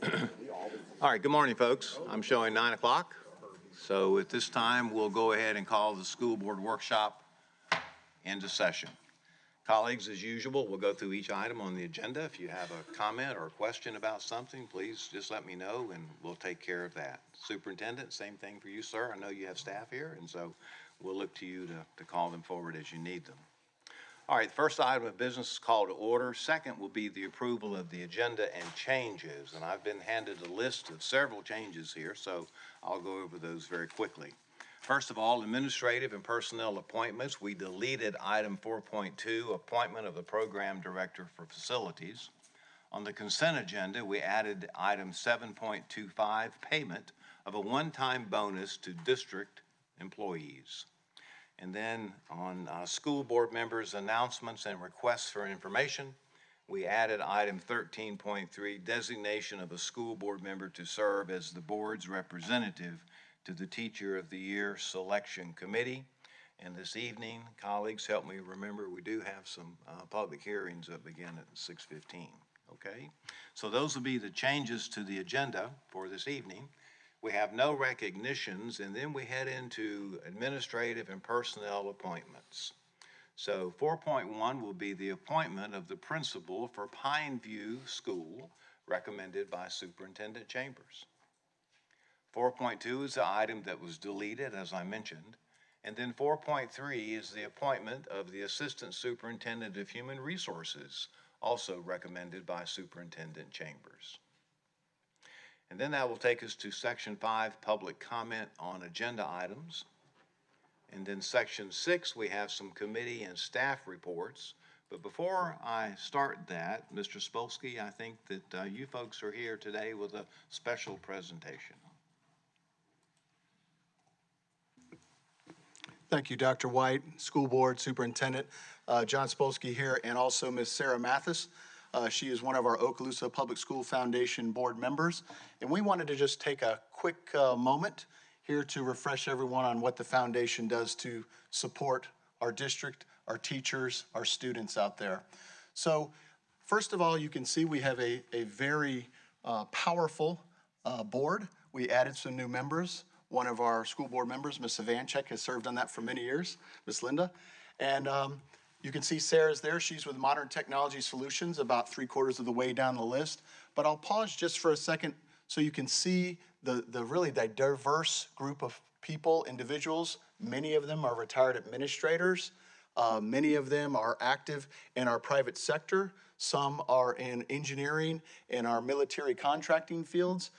All right, good morning, folks. I'm showing 9 o'clock. So at this time, we'll go ahead and call the school board workshop into session. Colleagues, as usual, we'll go through each item on the agenda. If you have a comment or a question about something, please just let me know and we'll take care of that. Superintendent, same thing for you, sir. I know you have staff here, and so we'll look to you to call them forward as you need them. All right, the first item of business is called to order. Second will be the approval of the agenda and changes. And I've been handed a list of several changes here, so I'll go over those very quickly. First of all, administrative and personnel appointments. We deleted item 4.2, appointment of the program director for facilities. On the consent agenda, we added item 7.25, payment of a one-time bonus to district employees. And then on school board members' announcements and requests for information, we added item 13.3, designation of a school board member to serve as the board's representative to the Teacher of the Year Selection Committee. And this evening, colleagues, help me remember, we do have some public hearings that begin at 6:15, okay? So those will be the changes to the agenda for this evening. We have no recognitions, and then we head into administrative and personnel appointments. So 4.1 will be the appointment of the principal for Pine View School, recommended by Superintendent Chambers. 4.2 is the item that was deleted, as I mentioned. And then 4.3 is the appointment of the Assistant Superintendent of Human Resources, also recommended by Superintendent Chambers. And then that will take us to section 5, public comment on agenda items. And then section 6, we have some committee and staff reports. But before I start that, Mr. Spolsky, I think that you folks are here today with a special presentation. Thank you, Dr. White, School Board Superintendent John Spolsky here, and also Ms. Sarah Mathis. She is one of our Okaloosa Public School Foundation board members. And we wanted to just take a quick moment here to refresh everyone on what the foundation does to support our district, our teachers, our students out there. So first of all, you can see we have a very powerful board. We added some new members. One of our school board members, Ms. Savanchek, has served on that for many years, Ms. Linda. And you can see Sarah's there. She's with Modern Technology Solutions, about 3/4 of the way down the list. But I'll pause just for a second so you can see the really diverse group of people, individuals. Many of them are retired administrators. Many of them are active in our private sector. Some are in engineering and our military contracting fields.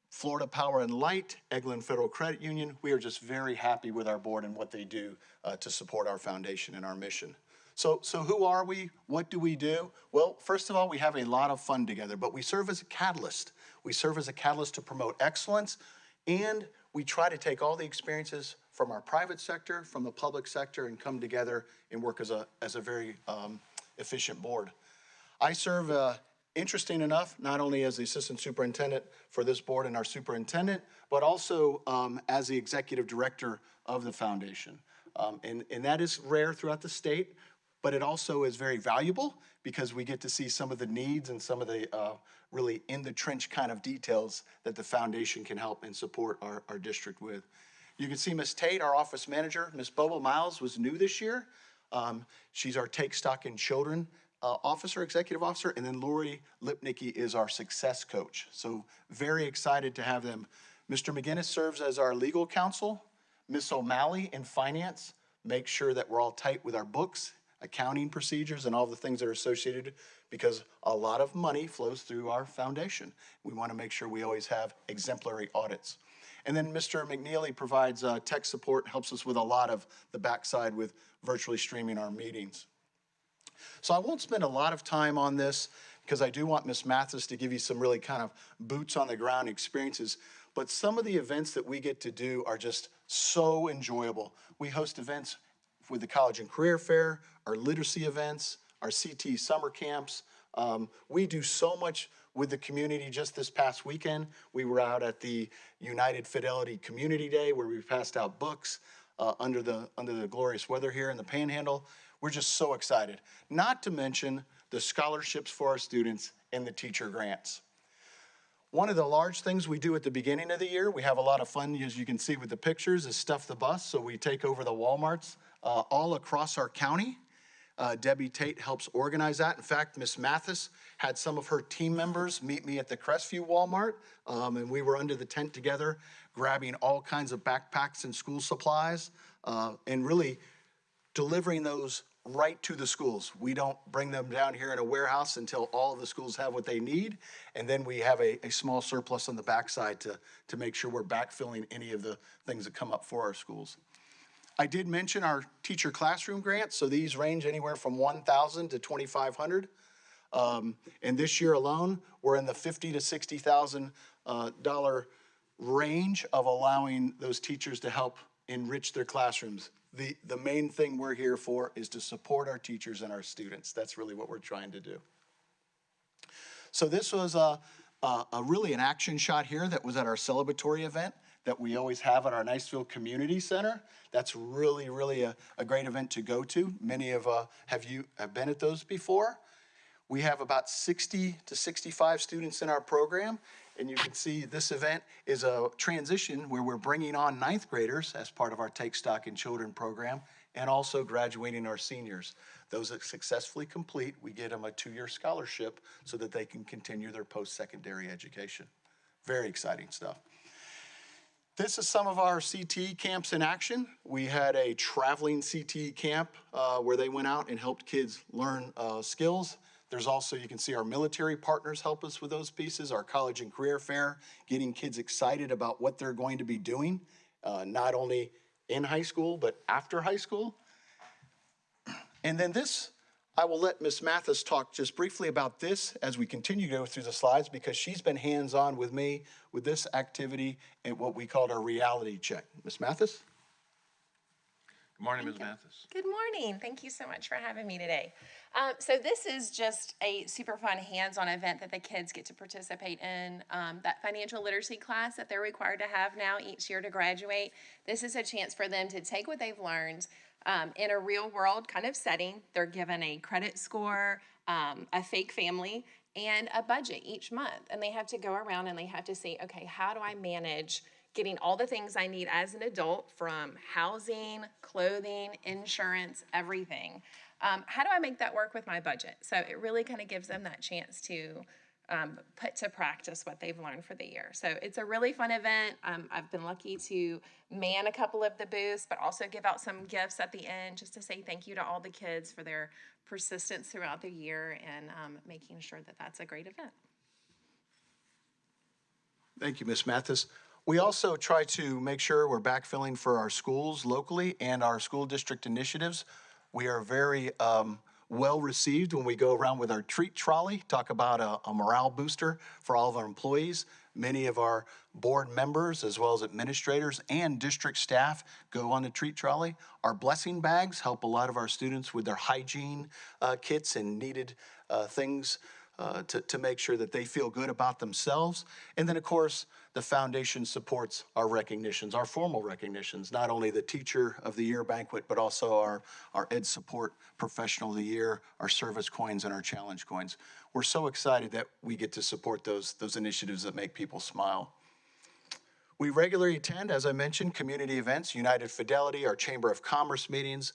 Florida Power and Light, Eglin Federal Credit Union. We are just very happy with our board and what they do to support our foundation and our mission. So who are we? What do we do? Well, first of all, we have a lot of fun together, but we serve as a catalyst. We serve as a catalyst to promote excellence, and we try to take all the experiences from our private sector, from the public sector, and come together and work as a very efficient board. I serve interesting enough, not only as the assistant superintendent for this board and our superintendent, but also as the executive director of the foundation. And that is rare throughout the state, but it also is very valuable because we get to see some of the needs and some of the really in the trench kind of details that the foundation can help and support our district with. You can see Ms. Tate, our office manager. Ms. Bobo Miles was new this year. She's our Take Stock in Children executive officer, and then Lori Lipnicki is our success coach. So very excited to have them. Mr. McGinnis serves as our legal counsel. Ms. O'Malley in finance makes sure that we're all tight with our books, accounting procedures, and all the things that are associated because a lot of money flows through our foundation. We want to make sure we always have exemplary audits. And then Mr. McNeely provides tech support, helps us with a lot of the backside with virtually streaming our meetings. So I won't spend a lot of time on this because I do want Ms. Mathis to give you some really kind of boots on the ground experiences. But some of the events that we get to do are just so enjoyable. We host events with the College and Career Fair, our literacy events, our CT summer camps. We do so much with the community. Just this past weekend, we were out at the United Fidelity Community Day where we passed out books under the glorious weather here in the Panhandle. We're just so excited. Not to mention the scholarships for our students and the teacher grants. One of the large things we do at the beginning of the year, we have a lot of fun, as you can see with the pictures, is Stuff the Bus. So we take over the Walmarts all across our county. Debbie Tate helps organize that. In fact, Miss Mathis had some of her team members meet me at the Crestview Walmart, and we were under the tent together, grabbing all kinds of backpacks and school supplies, and really delivering those right to the schools. We don't bring them down here in a warehouse until all of the schools have what they need, and then we have a small surplus on the backside to make sure we're backfilling any of the things that come up for our schools. I did mention our teacher classroom grants, so these range anywhere from $1,000 to $2,500. And this year alone, we're in the $50,000 to $60,000 range of allowing those teachers to help enrich their classrooms. The main thing we're here for is to support our teachers and our students. That's really what we're trying to do. So this was really an action shot here that was at our celebratory event that we always have at our Niceville Community Center. That's really a great event to go to. Many of you have been at those before. We have about 60 to 65 students in our program, and you can see this event is a transition where we're bringing on ninth graders as part of our Take Stock in Children program, and also graduating our seniors. Those that successfully complete, we get them a 2-year scholarship so that they can continue their post-secondary education. Very exciting stuff. This is some of our CTE camps in action. We had a traveling CTE camp where they went out and helped kids learn skills. There's also, you can see our military partners help us with those pieces, our college and career fair, getting kids excited about what they're going to be doing, not only in high school, but after high school. And then this, I will let Ms. Mathis talk just briefly about this as we continue to go through the slides, because she's been hands-on with me with this activity and what we called our reality check. Ms. Mathis? Good morning, Ms. Mathis. Good morning. Thank you so much for having me today. So this is just a super fun hands-on event that the kids get to participate in. That financial literacy class that they're required to have now each year to graduate. This is a chance for them to take what they've learned in a real world kind of setting. They're given a credit score, a fake family, and a budget each month. And they have to go around and they have to see, okay, how do I manage getting all the things I need as an adult, from housing, clothing, insurance, everything. How do I make that work with my budget? So it really kind of gives them that chance to put to practice what they've learned for the year. So it's a really fun event. I've been lucky to man a couple of the booths, but also give out some gifts at the end just to say thank you to all the kids for their persistence throughout the year and making sure that that's a great event. Thank you, Ms. Mathis. We also try to make sure we're backfilling for our schools locally and our school district initiatives. We are very well received when we go around with our treat trolley, talk about a morale booster for all of our employees. Many of our board members, as well as administrators and district staff, go on the treat trolley. Our blessing bags help a lot of our students with their hygiene kits and needed things to make sure that they feel good about themselves. And then, of course, the foundation supports our recognitions, our formal recognitions, not only the Teacher of the Year banquet, but also our Ed Support Professional of the Year, our service coins, and our challenge coins. We're so excited that we get to support those initiatives that make people smile. We regularly attend, as I mentioned, community events, United Fidelity, our Chamber of Commerce meetings,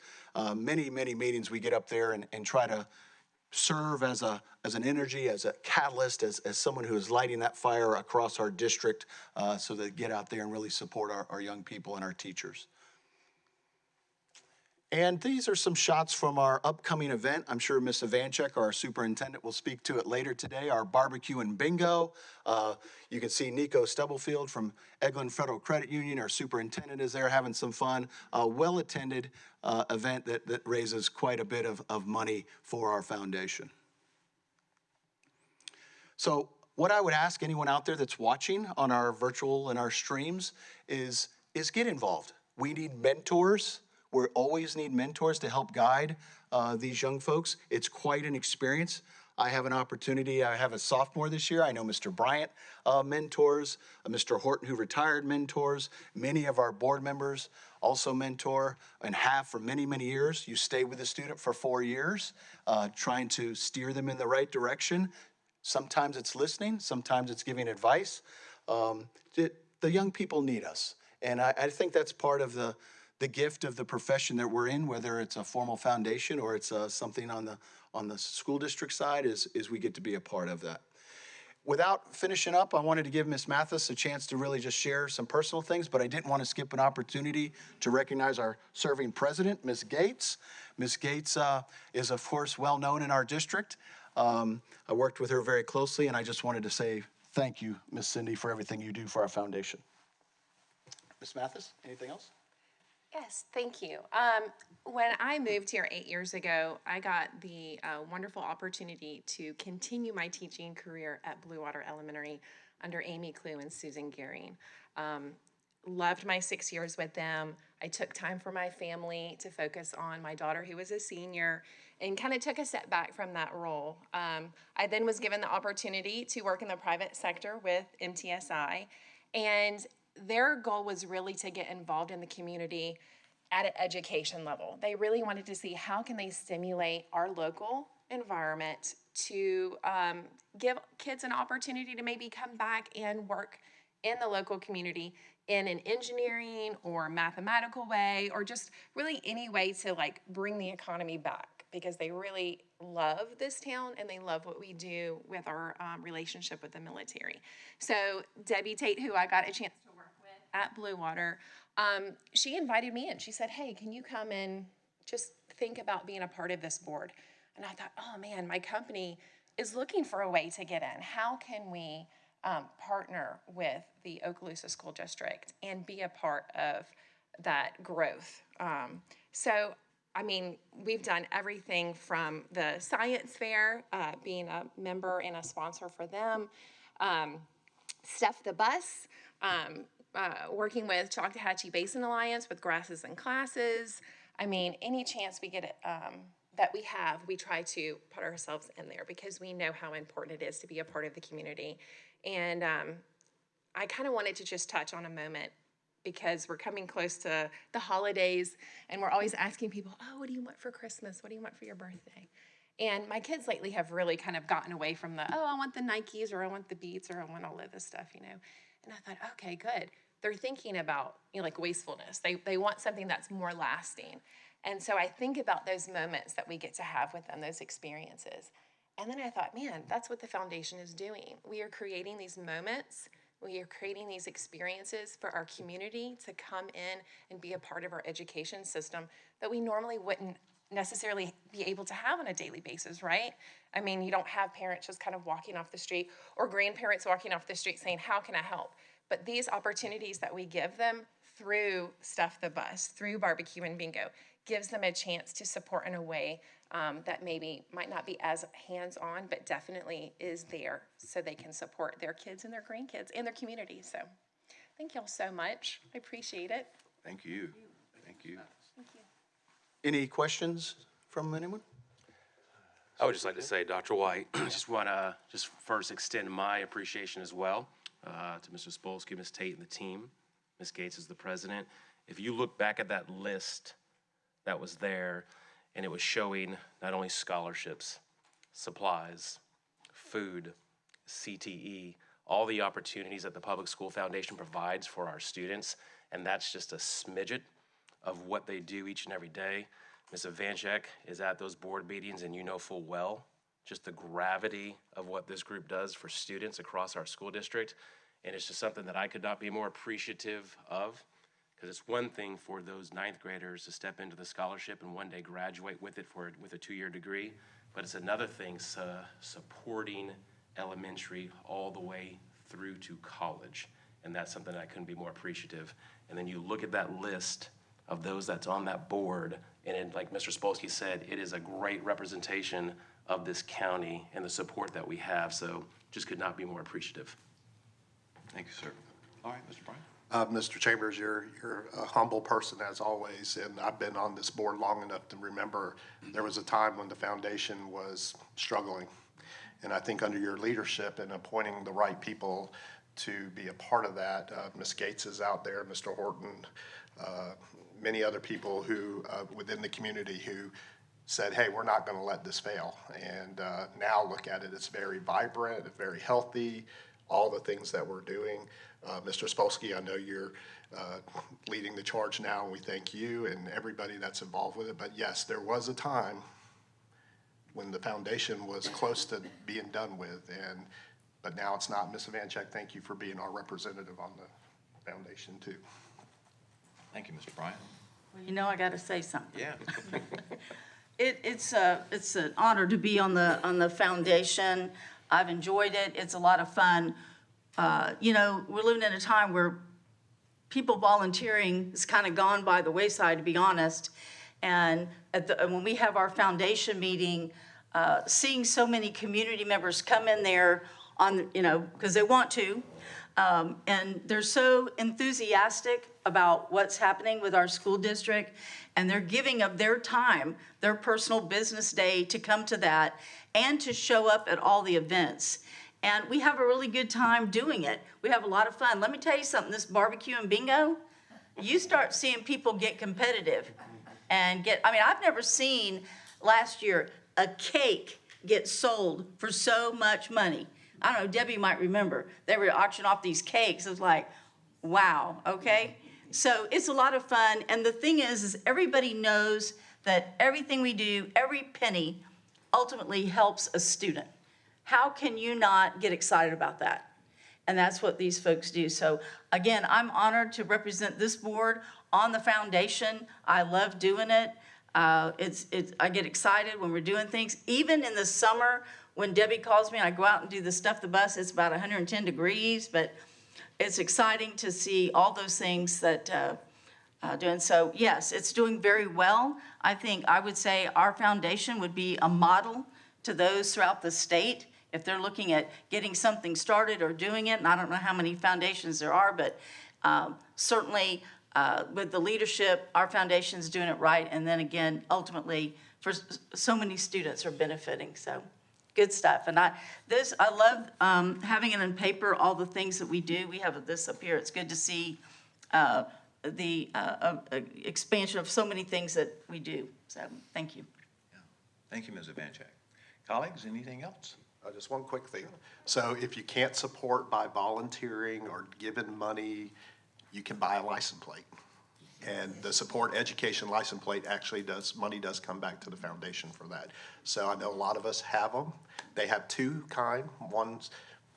many meetings we get up there and try to serve as an energy, as a catalyst, as someone who is lighting that fire across our district so that get out there and really support our young people and our teachers. And these are some shots from our upcoming event. I'm sure Ms. Ivanchek, our superintendent, will speak to it later today, our barbecue and bingo. You can see Nico Stubblefield from Eglin Federal Credit Union, our superintendent, is there having some fun. A well-attended event that raises quite a bit of money for our foundation. So what I would ask anyone out there that's watching on our virtual and our streams is get involved. We need mentors. We always need mentors to help guide these young folks. It's quite an experience. I have an opportunity. I have a sophomore this year. I know Mr. Bryant mentors, Mr. Horton, who retired, mentors. Many of our board members also mentor and have for many years. You stay with a student for 4 years, trying to steer them in the right direction. Sometimes it's listening, sometimes it's giving advice. The young people need us. And I think that's part of the gift of the profession that we're in, whether it's a formal foundation or it's something on the school district side, is we get to be a part of that. Without finishing up, I wanted to give Ms. Mathis a chance to really just share some personal things, but I didn't want to skip an opportunity to recognize our serving president, Ms. Gates. Ms. Gates is, of course, well-known in our district. I worked with her very closely, and I just wanted to say thank you, Ms. Cindy, for everything you do for our foundation. Ms. Mathis, anything else? Yes, thank you. When I moved here 8 years ago, I got the wonderful opportunity to continue my teaching career at Blue Water Elementary under Amy Clue and Susan Gehring. Loved my 6 years with them. I took time for my family to focus on my daughter, who was a senior, and kind of took a step back from that role. I then was given the opportunity to work in the private sector with MTSI, and their goal was really to get involved in the community at an education level. They really wanted to see how can they stimulate our local environment to give kids an opportunity to maybe come back and work in the local community in an engineering or mathematical way, or just really any way to like bring the economy back, because they really love this town and they love what we do with our relationship with the military. So Debbie Tate, who I got a chance to work with at Blue Water, she invited me in. She said, hey, can you come and just think about being a part of this board? And I thought, oh man, my company is looking for a way to get in. How can we partner with the Okaloosa School District and be a part of that growth? So, I mean, we've done everything from the science fair, being a member and a sponsor for them, Stuff the Bus, working with Choctawhatchee Basin Alliance with Grasses and Classes. I mean, any chance we get it, that we have, we try to put ourselves in there because we know how important it is to be a part of the community. And I kind of wanted to just touch on a moment, because we're coming close to the holidays and we're always asking people, oh, what do you want for Christmas? What do you want for your birthday? And my kids lately have really kind of gotten away from the, oh, I want the Nikes, or I want the Beats, or I want all of this stuff, you know. And I thought, okay, good. They're thinking about, you know, like wastefulness. They want something that's more lasting. And so I think about those moments that we get to have with them, those experiences. And then I thought, man, that's what the foundation is doing. We are creating these moments. We are creating these experiences for our community to come in and be a part of our education system that we normally wouldn't necessarily be able to have on a daily basis, right? I mean, you don't have parents just kind of walking off the street, or grandparents walking off the street saying, how can I help? But these opportunities that we give them through Stuff the Bus, through barbecue and bingo, gives them a chance to support in a way that maybe might not be as hands-on, but definitely is there so they can support their kids and their grandkids and their community. So thank y'all so much. I appreciate it. Thank you. Thank you. Thank you. Any questions from anyone? I would just like to say, Dr. White, just want to just first extend my appreciation as well to Mr. Spolsky, Ms. Tate, and the team. Ms. Gates is the president. If you look back at that list that was there, and it was showing not only scholarships, supplies, food, CTE, all the opportunities that the Public School Foundation provides for our students, and that's just a smidget of what they do each and every day. Ms. Ivanchek is at those board meetings, and you know full well just the gravity of what this group does for students across our school district, and it's just something that I could not be more appreciative of, because it's one thing for those ninth graders to step into the scholarship and one day graduate with it with a 2-year degree, but it's another thing supporting elementary all the way through to college, and that's something I couldn't be more appreciative. And then you look at that list of those that's on that board, and it, like Mr. Spolsky said, it is a great representation of this county and the support that we have, so just could not be more appreciative. Thank you, sir. All right, Mr. Bryan. Mr. Chambers, you're a humble person as always, and I've been on this board long enough to remember there was a time when the foundation was struggling. And I think under your leadership and appointing the right people to be a part of that, Ms. Gates is out there, Mr. Horton, many other people who within the community who said, hey, we're not going to let this fail. And now look at it, it's very vibrant, very healthy, all the things that we're doing. Mr. Spolsky, I know you're leading the charge now, and we thank you and everybody that's involved with it. But yes, there was a time when the foundation was close to being done with, but now it's not. Ms. Ivanchek, thank you for being our representative on the foundation too. Thank you, Mr. Bryant. Well, you know, I got to say something. Yeah. It's an honor to be on the foundation. I've enjoyed it. It's a lot of fun. You know, we're living in a time where people volunteering has kind of gone by the wayside, to be honest. And when we have our foundation meeting, seeing so many community members come in there because they want to, and they're so enthusiastic about what's happening with our school district, and they're giving of their time, their personal business day to come to that and to show up at all the events. And we have a really good time doing it. We have a lot of fun. Let me tell you something, this barbecue and bingo, you start seeing people get competitive and I've never seen last year a cake get sold for so much money. I don't know, Debbie might remember. They were auctioning off these cakes. It was like, wow, okay? So it's a lot of fun. And the thing is everybody knows that everything we do, every penny, ultimately helps a student. How can you not get excited about that? And that's what these folks do. So again, I'm honored to represent this board on the foundation. I love doing it. I get excited when we're doing things. Even in the summer, when Debbie calls me, I go out and do the Stuff the Bus. It's about 110 degrees, but it's exciting to see all those things that doing. So yes, it's doing very well. I would say our foundation would be a model to those throughout the state if they're looking at getting something started or doing it. And I don't know how many foundations there are, but certainly with the leadership, our foundation's doing it right. And then again, ultimately, for so many students are benefiting. So good stuff. And I love having it in paper, all the things that we do. We have this up here. It's good to see the expansion of so many things that we do. So thank you. Thank you, Ms. Ivanchek. Colleagues, anything else? Just one quick thing. So if you can't support by volunteering or giving money, you can buy a license plate. And the Support Education license plate actually money does come back to the foundation for that. So I know a lot of us have them. They have two kind. One's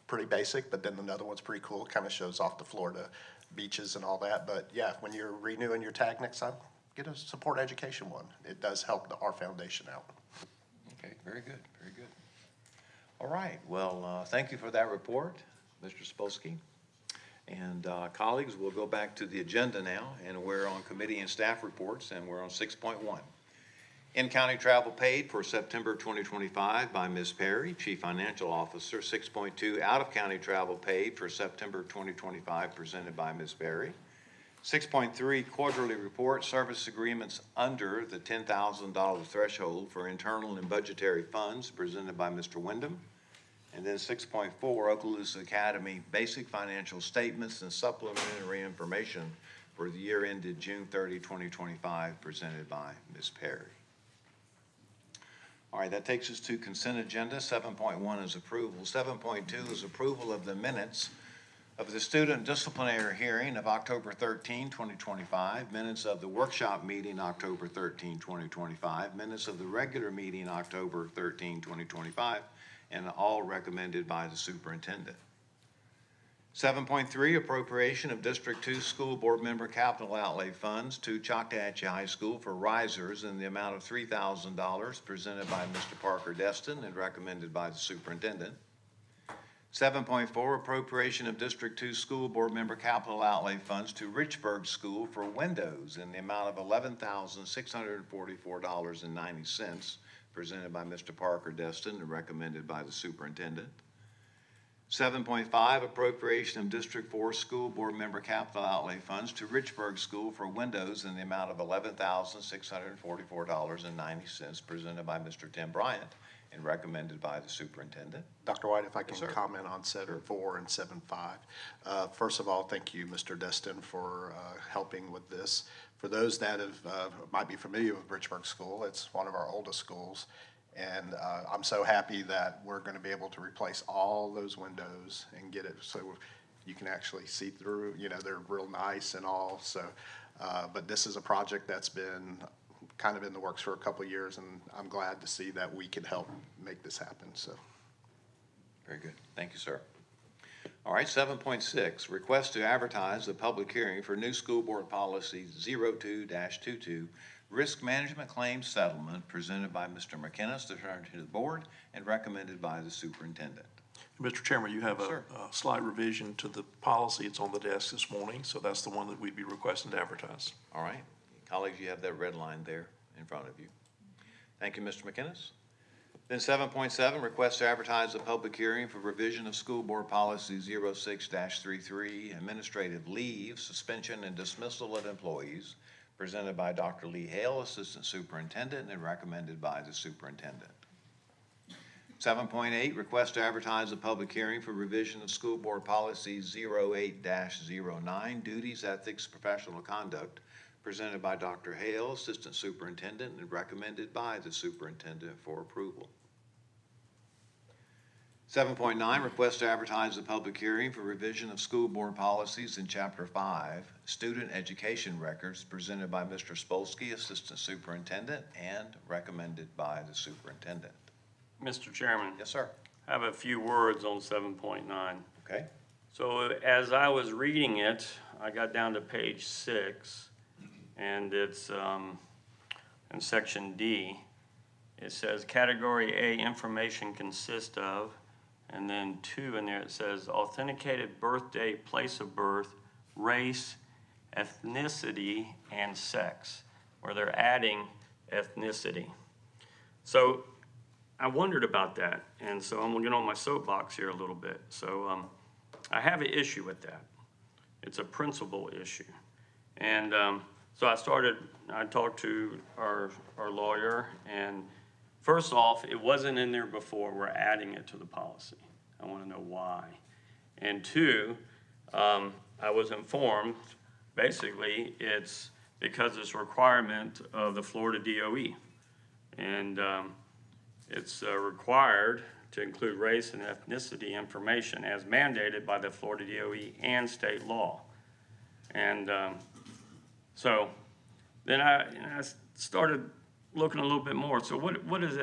pretty basic, but then another one's pretty cool. Kind of shows off the Florida beaches and all that. But yeah, when you're renewing your tag next time, get a Support Education one. It does help our foundation out. Okay, very good, very good. All right, well, thank you for that report, Mr. Spolsky. And colleagues, we'll go back to the agenda now, and we're on committee and staff reports, and we're on 6.1. In-county travel paid for September 2025 by Ms. Perry, Chief Financial Officer. 6.2, out-of-county travel paid for September 2025 presented by Ms. Perry. 6.3, quarterly report, service agreements under the $10,000 threshold for internal and budgetary funds presented by Mr. Wyndham. And then 6.4, Okaloosa Academy basic financial statements and supplementary information for the year ended June 30, 2025, presented by Ms. Perry. All right, that takes us to consent agenda. 7.1 is approval. 7.2 is approval of the minutes of the student disciplinary hearing of October 13, 2025, minutes of the workshop meeting October 13, 2025, minutes of the regular meeting October 13, 2025, and all recommended by the superintendent. 7.3, appropriation of District 2 School Board Member Capital Outlay Funds to Choctawhatchee High School for risers in the amount of $3,000 presented by Mr. Parker Destin and recommended by the superintendent. 7.4, appropriation of District 2 School Board Member Capital Outlay Funds to Richburg School for windows in the amount of $11,644.90, presented by Mr. Parker Destin and recommended by the superintendent. 7.5, appropriation of District 4 School Board Member Capital Outlay Funds to Richburg School for windows in the amount of $11,644.90, presented by Mr. Tim Bryant and recommended by the superintendent. Dr. White, if I can sir. comment on 7.4 and 7.5. First of all, thank you, Mr. Destin, for helping with this. For those that might be familiar with Richburg School, it's one of our oldest schools. And I'm so happy that we're going to be able to replace all those windows and get it so you can actually see through. You know, they're real nice and all. So, but this is a project that's been kind of in the works for a couple of years, and I'm glad to see that we can help make this happen. So. Very good. Thank you, sir. All right, 7.6, request to advertise the public hearing for new school board policy 02-22, risk management claims settlement, presented by Mr. McInnes, to return to the board and recommended by the superintendent. Mr. Chairman, you have Sir. a slight revision to the policy. It's on the desk this morning, so that's the one that we'd be requesting to advertise. All right, colleagues, you have that red line there in front of you. Thank you, Mr. McInnes. Then 7.7, request to advertise a public hearing for revision of school board policy 06-33, administrative leave, suspension, and dismissal of employees, presented by Dr. Lee Hale, Assistant Superintendent, and recommended by the superintendent. 7.8, request to advertise a public hearing for revision of school board policy 08-09, duties, ethics, professional conduct, presented by Dr. Hale, Assistant Superintendent, and recommended by the superintendent for approval. 7.9, request to advertise a public hearing for revision of school board policies in Chapter 5, student education records, presented by Mr. Spolsky, Assistant Superintendent, and recommended by the superintendent. Mr. Chairman, Yes, sir. I have a few words on 7.9. Okay. So as I was reading it, I got down to page 6, and it's in section D. It says category A, information consists of, and then 2 in there, it says authenticated birth date, place of birth, race, ethnicity, and sex, where they're adding ethnicity. So I wondered about that, and so I'm gonna get on my soapbox here a little bit. So I have an issue with that. It's a principal issue. And so I talked to our lawyer, and first off, it wasn't in there before. We're adding it to the policy. I want to know why. And 2, I was informed, basically, it's because it's a requirement of the Florida DOE. And it's required to include race and ethnicity information as mandated by the Florida DOE and state law. And so then I started looking a little bit more. So what is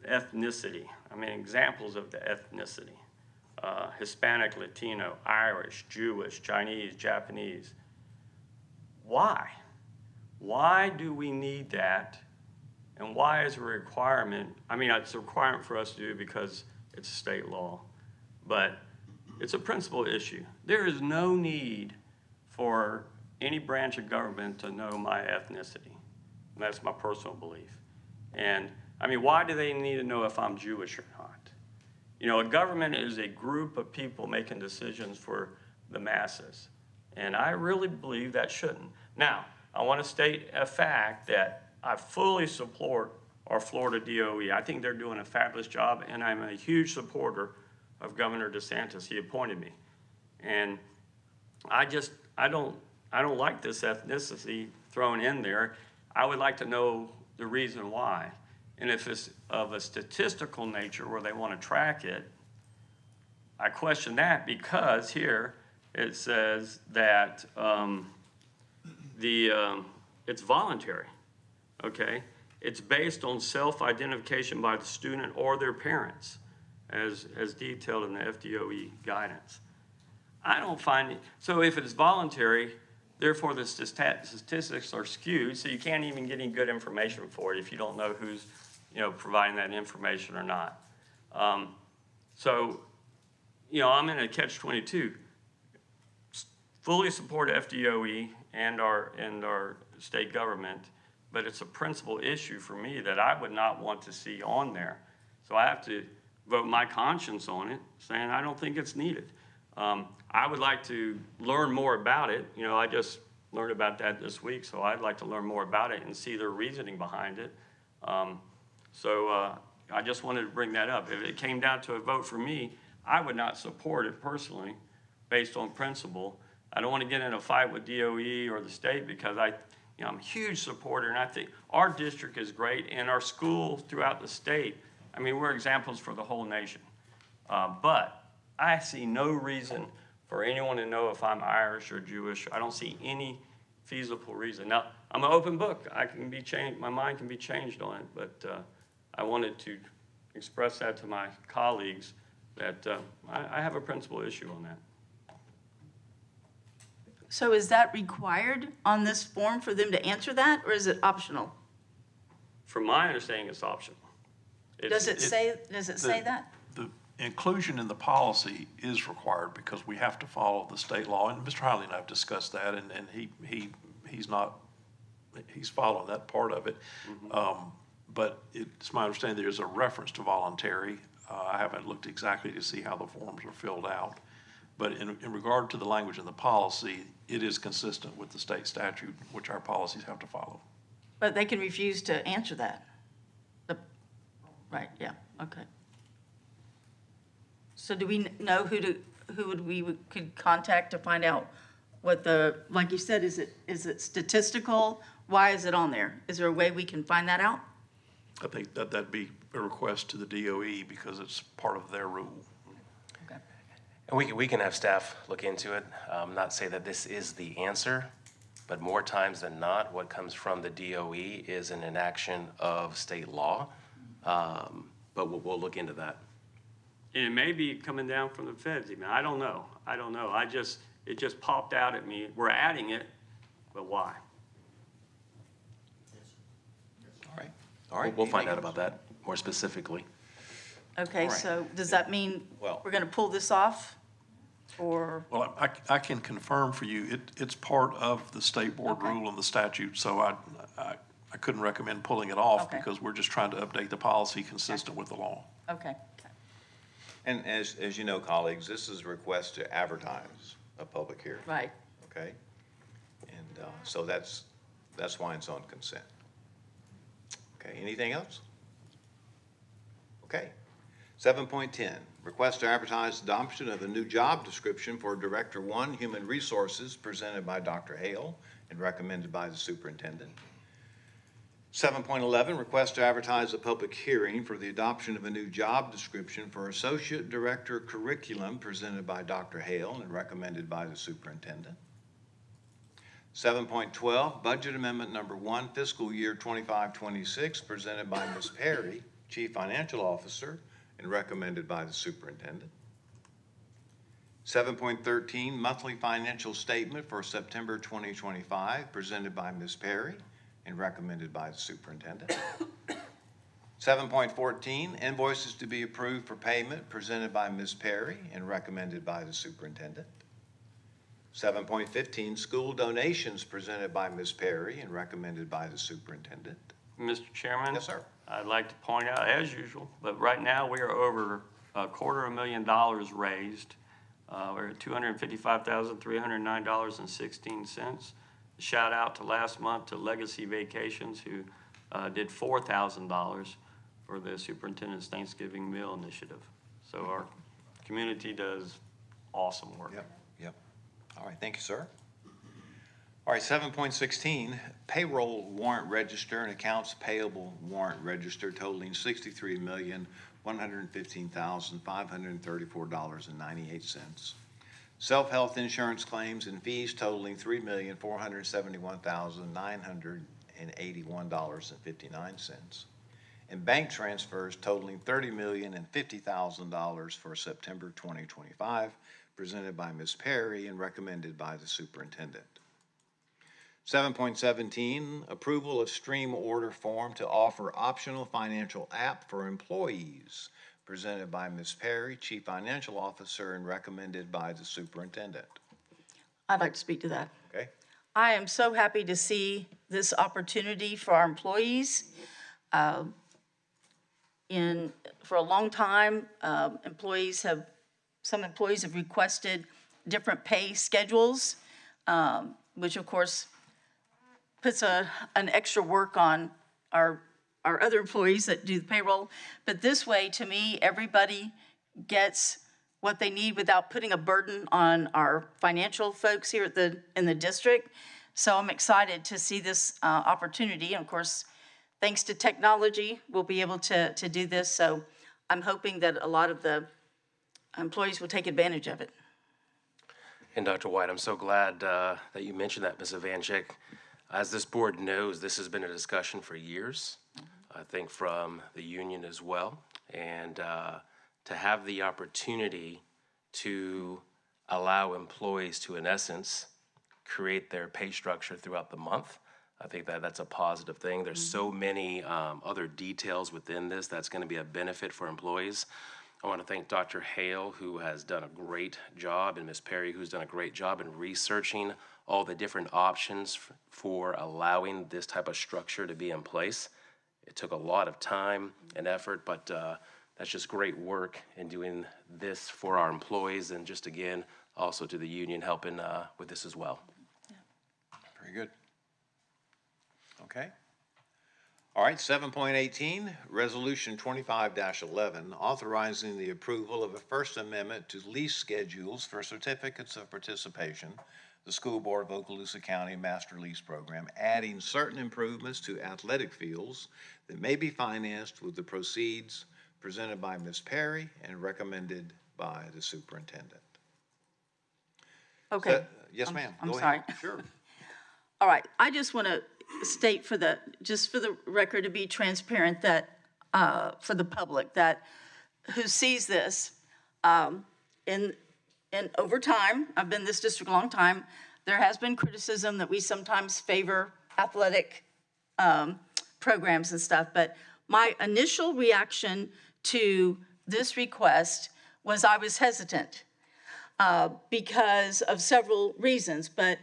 ethnicity? I mean, examples of the ethnicity. Hispanic, Latino, Irish, Jewish, Chinese, Japanese. Why? Why do we need that? And why is a requirement? I mean, it's a requirement for us to do because it's state law, but it's a principal issue. There is no need for any branch of government to know my ethnicity. That's my personal belief. And I mean, why do they need to know if I'm Jewish or not? You know, a government is a group of people making decisions for the masses. And I really believe that shouldn't. Now, I want to state a fact that I fully support our Florida DOE. I think they're doing a fabulous job, and I'm a huge supporter of Governor DeSantis. He appointed me. And I don't like this ethnicity thrown in there. I would like to know the reason why. And if it's of a statistical nature where they want to track it, I question that because here it says that it's voluntary, okay? It's based on self-identification by the student or their parents as detailed in the FDOE guidance. I don't find it, so if it's voluntary, therefore the statistics are skewed, so you can't even get any good information for it if you don't know who's providing that information or not. So, I'm in a catch-22. Fully support FDOE and our state government, but it's a principal issue for me that I would not want to see on there. So I have to vote my conscience on it, saying I don't think it's needed. I would like to learn more about it. I just learned about that this week, so I'd like to learn more about it and see their reasoning behind it. So I just wanted to bring that up. If it came down to a vote for me, I would not support it personally, based on principle. I don't want to get in a fight with DOE or the state because I'm a huge supporter, and I think our district is great, and our schools throughout the state, I mean, we're examples for the whole nation. But I see no reason for anyone to know if I'm Irish or Jewish. I don't see any feasible reason. Now, I'm an open book. I can be changed, my mind can be changed on it, but I wanted to express that to my colleagues that I have a principal issue on that. So is that required on this form for them to answer that, or is it optional? From my understanding, it's optional. Does it say that? The inclusion in the policy is required because we have to follow the state law, and Mr. Hiley and I have discussed that, and he's following that part of it. But it's my understanding there's a reference to voluntary. I haven't looked exactly to see how the forms are filled out. But in regard to the language in the policy, it is consistent with the state statute, which our policies have to follow. But they can refuse to answer that. Right, yeah, okay. So do we know who could contact to find out what like you said, is it statistical? Why is it on there? Is there a way we can find that out? I think that'd be a request to the DOE because it's part of their rule. Okay. And we can have staff look into it, not say that this is the answer, but more times than not, what comes from the DOE is an enaction of state law. But we'll look into that. And it may be coming down from the feds even. I don't know. It just popped out at me. We're adding it, but why? All right. We'll find out about that more specifically. Okay, right. so does that mean Well- we're gonna pull this off? Or, Well, I can confirm for you, it's part of the state board Okay. rule and the statute, so I couldn't recommend pulling it off Okay. because we're just trying to update the policy consistent with the law. okay, And as you know, colleagues, this is a request to advertise a public hearing, right. okay? And so that's why it's on consent. Okay, anything else? Okay. 7.10, request to advertise adoption of a new job description for Director 1, Human Resources, presented by Dr. Hale and recommended by the superintendent. 7.11, request to advertise a public hearing for the adoption of a new job description for Associate Director Curriculum, presented by Dr. Hale and recommended by the superintendent. 7.12, budget amendment number 1, fiscal year 25-26, presented by Ms. Perry, Chief Financial Officer, and recommended by the superintendent. 7.13, monthly financial statement for September 2025, presented by Ms. Perry and recommended by the superintendent. 7.14, invoices to be approved for payment, presented by Ms. Perry and recommended by the superintendent. 7.15, school donations, presented by Ms. Perry and recommended by the superintendent. Mr. Chairman? Yes, sir. I'd like to point out, as usual, but right now we are over $250,000 raised. We're at $255,309.16. Shout out to last month to Legacy Vacations, who did $4,000 for the superintendent's Thanksgiving meal initiative. So our community does awesome work. Yep. All right, thank you, sir. All right, 7.16, payroll warrant register and accounts payable warrant register totaling $63,115,534.98. Self-health insurance claims and fees totaling $3,471,981.59. And bank transfers totaling $30,050,000 for September 2025, presented by Ms. Perry and recommended by the superintendent. 7.17, approval of stream order form to offer optional financial app for employees, presented by Ms. Perry, Chief Financial Officer, and recommended by the superintendent. I'd like to speak to that. Okay? I am so happy to see this opportunity for our employees. For a long time, some employees have requested different pay schedules, which of course puts an extra work on our our other employees that do the payroll. But this way, to me, everybody gets what they need without putting a burden on our financial folks here in the district. So I'm excited to see this opportunity. And of course, thanks to technology, we'll be able to do this. So I'm hoping that a lot of the employees will take advantage of it. And Dr. White, I'm so glad that you mentioned that, Ms. Ivanchik. As this board knows, this has been a discussion for years, I think from the union as well. And to have the opportunity to allow employees to, in essence, create their pay structure throughout the month, I think that that's a positive thing. There's so many other details within this that's going to be a benefit for employees. I want to thank Dr. Hale, who has done a great job, and Ms. Perry, who's done a great job in researching all the different options for allowing this type of structure to be in place. It took a lot of time and effort, but that's just great work in doing this for our employees, and just again, also to the union helping with this as well. Very good. Okay. All right, 7.18, Resolution 25-11, authorizing the approval of a First Amendment to lease schedules for certificates of participation, the School Board of Okaloosa County Master Lease Program, adding certain improvements to athletic fields that may be financed with the proceeds presented by Ms. Perry and recommended by the superintendent. Okay. Yes, ma'am. I'm Go sorry. ahead. Sure. All right, I just want to state just for the record, to be transparent, that, for the public, that who sees this, in over time, I've been in this district a long time, there has been criticism that we sometimes favor athletic, programs and stuff, but my initial reaction to this request was I was hesitant, because of several reasons, but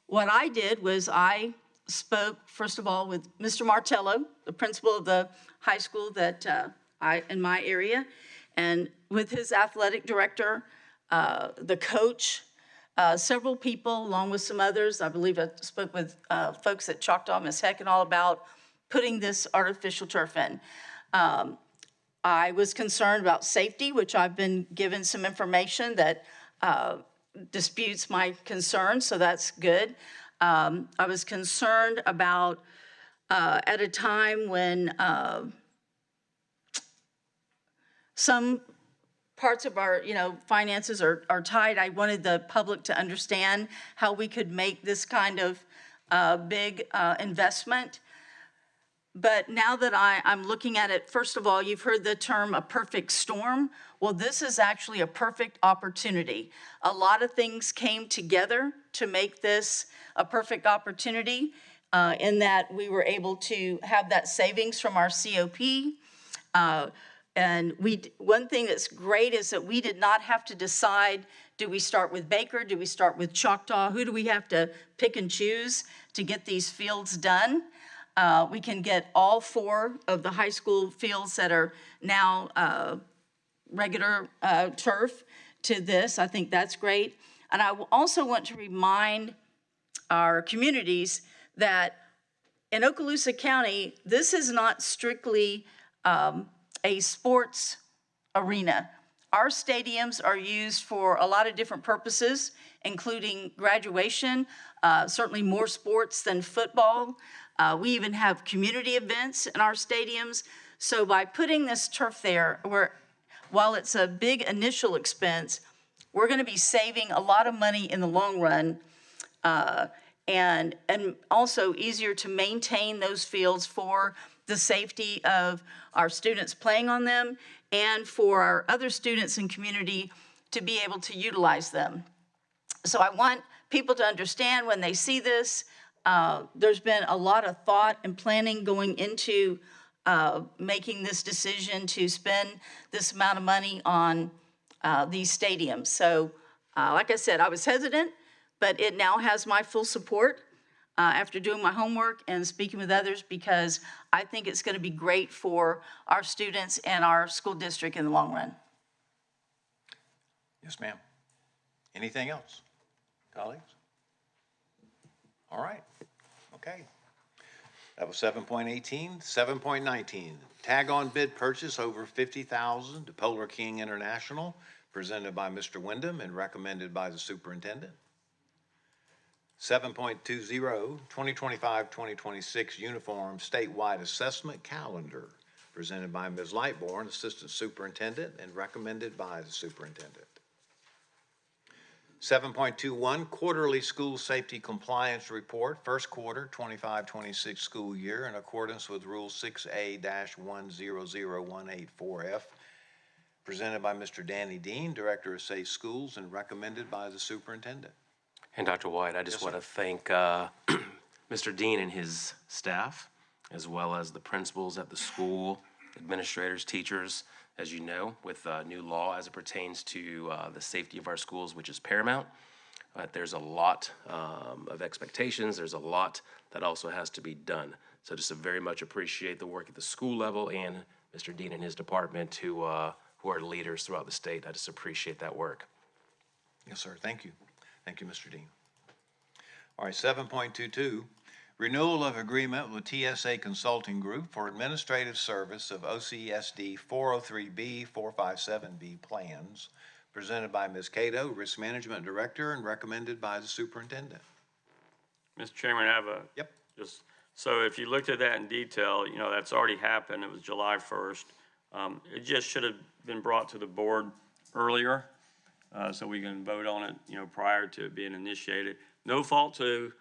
what I did was I spoke, first of all, with Mr. Martello, the principal of the high school that in my area, and with his athletic director, the coach, several people, along with some others. I believe I spoke with folks at Choctaw, Ms. Heck, and all about putting this artificial turf in. I was concerned about safety, which I've been given some information that disputes my concerns, so that's good. I was concerned about, at a time when some parts of our, finances are tight, I wanted the public to understand how we could make this kind of big investment. But now that I'm looking at it, first of all, you've heard the term a perfect storm. Well, this is actually a perfect opportunity. A lot of things came together to make this a perfect opportunity, in that we were able to have that savings from our COP. And one thing that's great is that we did not have to decide, do we start with Baker? Do we start with Choctaw? Who do we have to pick and choose to get these fields done? We can get all 4 of the high school fields that are now regular turf to this. I think that's great. And I also want to remind our communities that in Okaloosa County, this is not strictly a sports arena. Our stadiums are used for a lot of different purposes, including graduation, certainly more sports than football. We even have community events in our stadiums. So by putting this turf there, while it's a big initial expense, we're going to be saving a lot of money in the long run, and also easier to maintain those fields for the safety of our students playing on them and for our other students and community to be able to utilize them. So I want people to understand when they see this, there's been a lot of thought and planning going into making this decision to spend this amount of money on these stadiums. So like I said, I was hesitant, but it now has my full support after doing my homework and speaking with others, because I think it's going to be great for our students and our school district in the long run. Yes, ma'am. Anything else, colleagues? All right. Okay. That was 7.18. 7.19, tag-on bid purchase over 50,000 to Polar King International, presented by Mr. Wyndham and recommended by the superintendent. 7.20, 2025-2026 uniform statewide assessment calendar, presented by Ms. Lightbourne, Assistant Superintendent, and recommended by the superintendent. 7.21, quarterly school safety compliance report, first quarter 25-26 school year in accordance with Rule 6A-100184F, presented by Mr. Danny Dean, Director of Safe Schools, and recommended by the superintendent. And Dr. White, I just want to thank Mr. Dean and his staff, as well as the principals at the school, administrators, teachers, as you know, with new law as it pertains to the safety of our schools, which is paramount. There's a lot of expectations. There's a lot that also has to be done. So just to very much appreciate the work at the school level and Mr. Dean and his department who are leaders throughout the state. I just appreciate that work. Yes, sir. Thank you. Thank you, Mr. Dean. All right, 7.22, renewal of agreement with TSA Consulting Group for administrative service of OCSD 403B, 457B plans, presented by Ms. Cato, Risk Management Director, and recommended by the superintendent. Mr. Chairman, I have a. Yep. So if you looked at that in detail, you know, that's already happened. It was July 1st. It just should have been brought to the board earlier, so we can vote on it, you know, prior to it being initiated. No fault to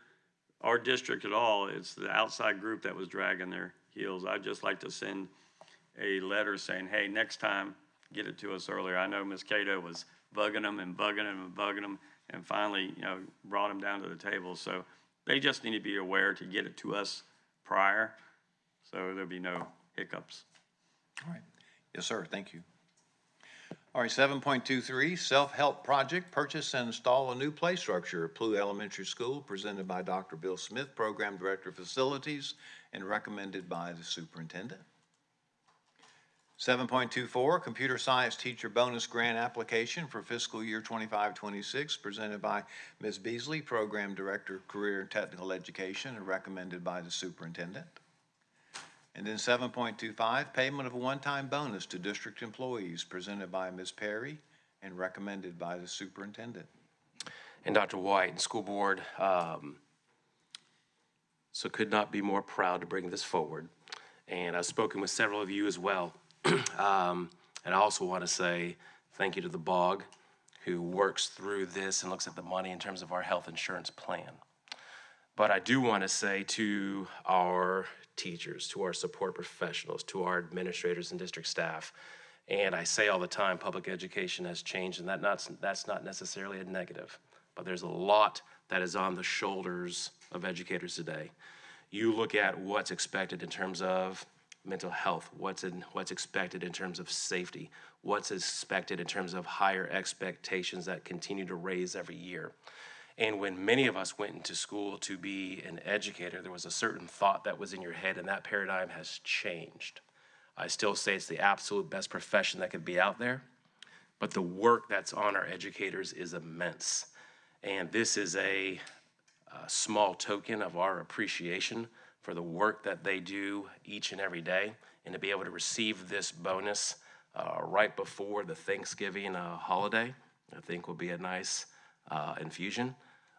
our district at all. It's the outside group that was dragging their heels. I'd just like to send a letter saying, hey, next time, get it to us earlier. I know Ms. Cato was bugging them and bugging them and bugging them, and finally, you know, brought them down to the table. So they just need to be aware to get it to us prior, so there'll be no hiccups. All right. Yes, sir. Thank you. All right, 7.23, self-help project, purchase and install a new play structure at Plu Elementary School, presented by Dr. Bill Smith, Program Director of Facilities, and recommended by the superintendent. 7.24, computer science teacher bonus grant application for fiscal year 25-26, presented by Ms. Beasley, Program Director of Career and Technical Education, and recommended by the superintendent. And then 7.25, payment of a one-time bonus to district employees, presented by Ms. Perry and recommended by the superintendent. And Dr. White and school board, so could not be more proud to bring this forward. And I've spoken with several of you as well. And I also want to say thank you to the BOG, who works through this and looks at the money in terms of our health insurance plan. But I do want to say to our teachers, to our support professionals, to our administrators and district staff, and I say all the time, public education has changed, and that's not necessarily a negative, but there's a lot that is on the shoulders of educators today. You look at what's expected in terms of mental health, what's expected in terms of safety, what's expected in terms of higher expectations that continue to raise every year. And when many of us went into school to be an educator, there was a certain thought that was in your head, and that paradigm has changed. I still say it's the absolute best profession that could be out there, but the work that's on our educators is immense. And this is a small token of our appreciation for the work that they do each and every day, and to be able to receive this bonus right before the Thanksgiving holiday, I think will be a nice infusion.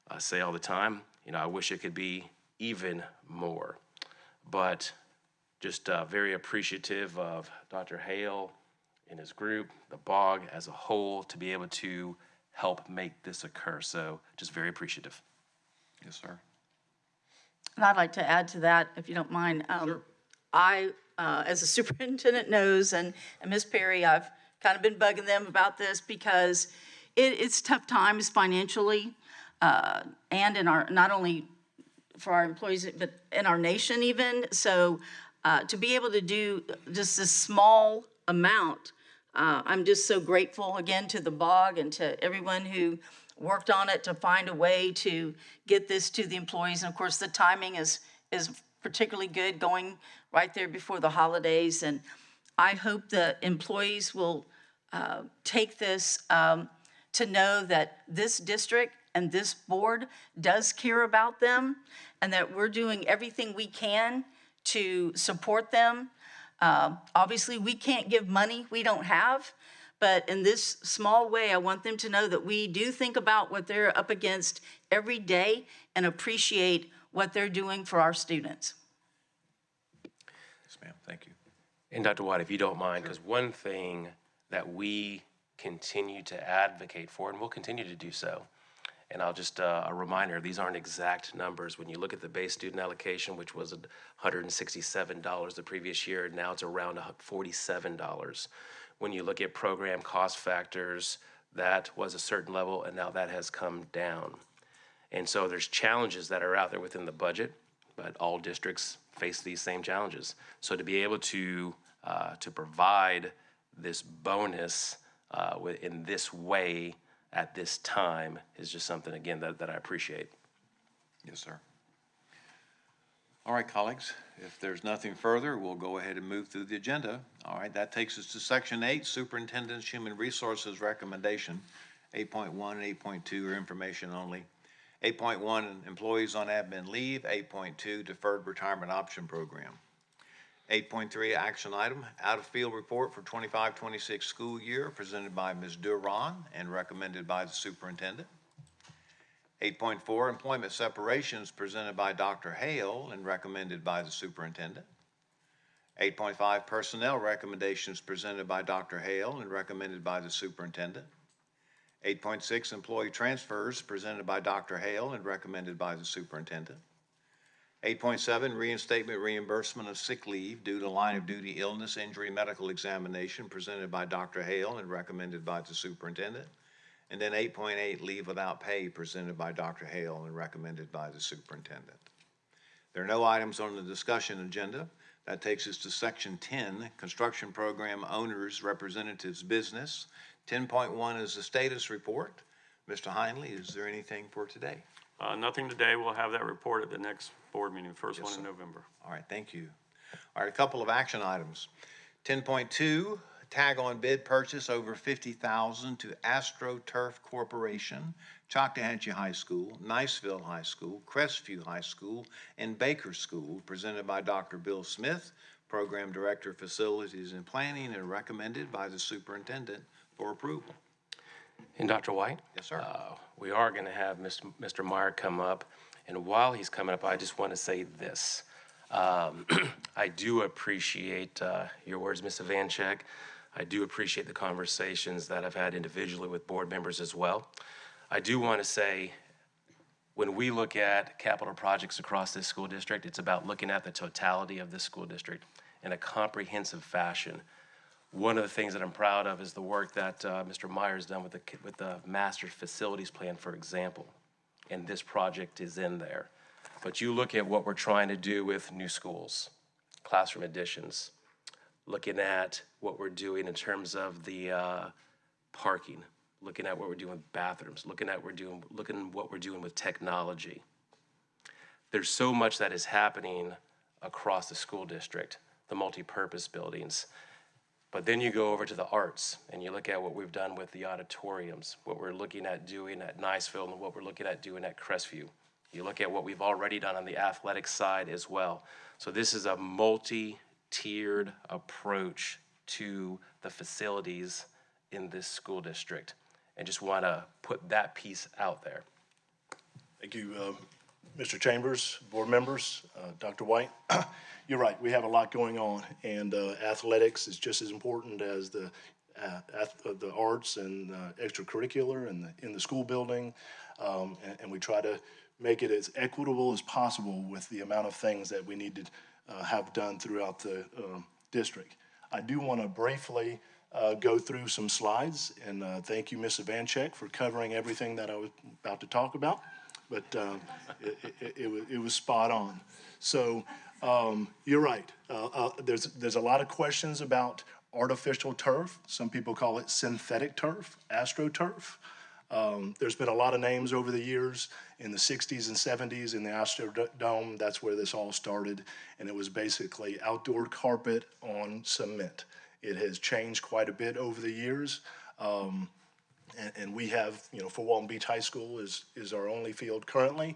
I say all the time, you know, I wish it could be even more, but just very appreciative of Dr. Hale and his group, the BOG as a whole, to be able to help make this occur. So just very appreciative. Yes, sir. And I'd like to add to that, if you don't mind. Sure. I, as the superintendent knows, and Ms. Perry, I've kind of been bugging them about this because it's tough times financially, and in our, not only for our employees, but in our nation even. So to be able to do just this small amount, I'm just so grateful again to the BOG and to everyone who worked on it to find a way to get this to the employees. And of course, the timing is particularly good, going right there before the holidays. And I hope the employees will take this to know that this district and this board does care about them, and that we're doing everything we can to support them. Obviously, we can't give money we don't have, but in this small way, I want them to know that we do think about what they're up against every day and appreciate what they're doing for our students. Yes, ma'am, thank you. And Dr. White, if you don't mind, because one thing that we continue to advocate for, and we'll continue to do so, and I'll just, a reminder, these aren't exact numbers. When you look at the base student allocation, which was $167 the previous year, now it's around $47. When you look at program cost factors, that was a certain level, and now that has come down. And so there's challenges that are out there within the budget, but all districts face these same challenges. So to be able to provide this bonus in this way at this time is just something, again, that I appreciate. Yes, sir. All right, colleagues, if there's nothing further, we'll go ahead and move through the agenda. All right, that takes us to Section 8, Superintendent's Human Resources Recommendation. 8.1 and 8.2 are information only. 8.1, Employees on Admin Leave. 8.2, Deferred Retirement Option Program. 8.3, action item, out-of-field report for 25-26 school year, presented by Ms. Duran and recommended by the superintendent. 8.4, employment separations, presented by Dr. Hale and recommended by the superintendent. 8.5, personnel recommendations, presented by Dr. Hale and recommended by the superintendent. 8.6, employee transfers, presented by Dr. Hale and recommended by the superintendent. 8.7, reinstatement reimbursement of sick leave due to line of duty illness, injury, medical examination, presented by Dr. Hale and recommended by the superintendent. And then 8.8, leave without pay, presented by Dr. Hale and recommended by the superintendent. There are no items on the discussion agenda. That takes us to Section 10, Construction Program Owners Representatives Business. 10.1 is the status report. Mr. Heinley, is there anything for today? Nothing today. We'll have that report at the next board meeting, first one in November. All right, thank you. All right, a couple of action items. 10.2, tag on bid purchase over $50,000 to AstroTurf Corporation, Choctawhatchee High School, Niceville High School, Crestview High School, and Baker School, presented by Dr. Bill Smith, Program Director of Facilities and Planning, and recommended by the superintendent for approval. And Dr. White? Yes, sir. We are going to have Mr. Meyer come up, and while he's coming up, I just want to say this. I do appreciate your words, Ms. Ivanchek. I do appreciate the conversations that I've had individually with board members as well. I do want to say, when we look at capital projects across this school district, it's about looking at the totality of this school district in a comprehensive fashion. One of the things that I'm proud of is the work that Mr. Meyer's done with the master facilities plan, for example, and this project is in there. But you look at what we're trying to do with new schools, classroom additions, looking at what we're doing in terms of the parking, looking at what we're doing with bathrooms, looking at what we're doing with technology. There's so much that is happening across the school district, the multi-purpose buildings. But then you go over to the arts and you look at what we've done with the auditoriums, what we're looking at doing at Niceville and what we're looking at doing at Crestview. You look at what we've already done on the athletic side as well. So this is a multi-tiered approach to the facilities in this school district. And just want to put that piece out there. Thank you, Mr. Chambers, board members, Dr. White. You're right, we have a lot going on, and athletics is just as important as the arts and extracurricular and in the school building, and we try to make it as equitable as possible with the amount of things that we need to have done throughout the district. I do want to briefly go through some slides, and thank you, Ms. Ivanchek, for covering everything that I was about to talk about, but it was spot on. So you're right. There's a lot of questions about artificial turf. Some people call it synthetic turf, AstroTurf. There's been a lot of names over the years. In the 60s and 70s in the Astrodome, that's where this all started, and it was basically outdoor carpet on cement. It has changed quite a bit over the years, and we have, Fort Walton Beach High School is our only field currently,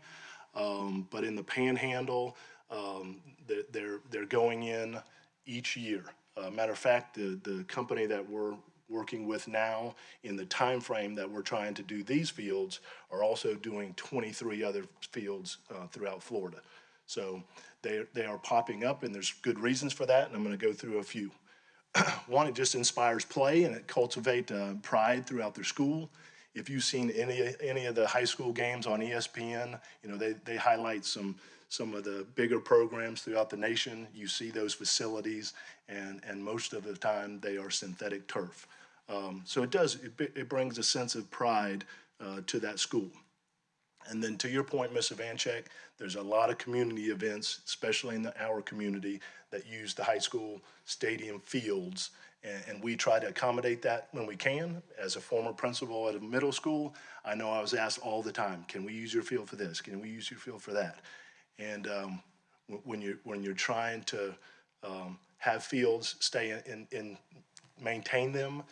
but in the Panhandle, They're going in each year. Matter of fact, the company that we're working with now in the time frame that we're trying to do these fields are also doing 23 other fields throughout Florida. So they are popping up, and there's good reasons for that, and I'm going to go through a few. One, it just inspires play and it cultivates pride throughout their school. If you've seen any of the high school games on ESPN, you know, they highlight some of the bigger programs throughout the nation. You see those facilities, and most of the time they are synthetic turf. So it brings a sense of pride to that school. And then to your point, Ms. Ivanchek, there's a lot of community events, especially in our community, that use the high school stadium fields. And we try to accommodate that when we can. As a former principal at a middle school, I know I was asked all the time, can we use your field for this? Can we use your field for that? And when you're trying to have fields stay in maintain them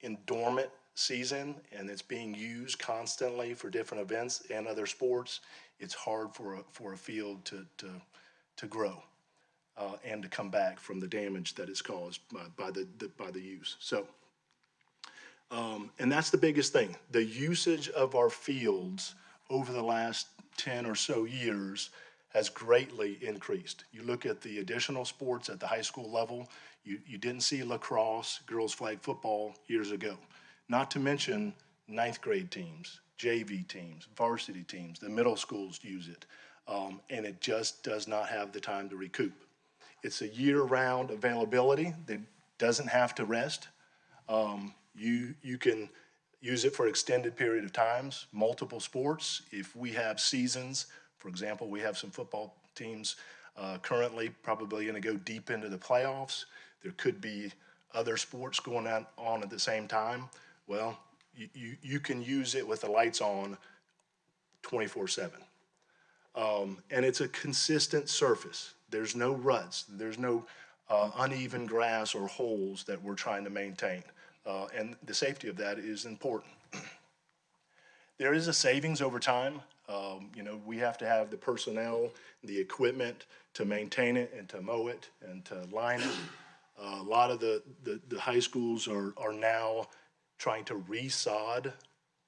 in dormant season, and it's being used constantly for different events and other sports, it's hard for a field to grow and to come back from the damage that is caused by the use. So, and that's the biggest thing. The usage of our fields over the last 10 or so years has greatly increased. You look at the additional sports at the high school level, you didn't see lacrosse, girls flag football years ago. Not to mention ninth grade teams, JV teams, varsity teams, the middle schools use it, and it just does not have the time to recoup. It's a year-round availability that doesn't have to rest. You can use it for extended period of times, multiple sports. If we have seasons, for example, we have some football teams currently probably going to go deep into the playoffs. There could be other sports going on at the same time. Well, you can use it with the lights on 24/7. And it's a consistent surface. There's no ruts. There's no uneven grass or holes that we're trying to maintain. And the safety of that is important. There is a savings over time. You know, we have to have the personnel, the equipment to maintain it and to mow it and to line it. A lot of the high schools are now trying to resod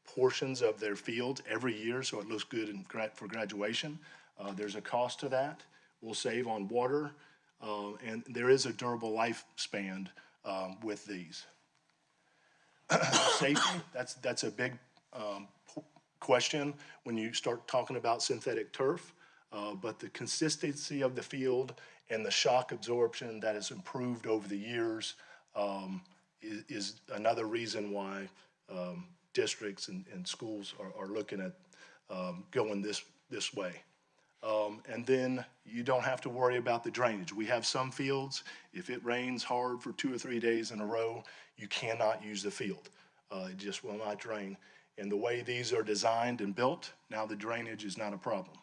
portions of their fields every year so it looks good for graduation. There's a cost to that. We'll save on water, and there is a durable lifespan with these. Safety, that's a big question when you start talking about synthetic turf, but the consistency of the field and the shock absorption that has improved over the years is another reason why districts and schools are looking at going this way. And then you don't have to worry about the drainage. We have some fields, if it rains hard for 2 or 3 days in a row, you cannot use the field. It just will not drain. And the way these are designed and built, now the drainage is not a problem.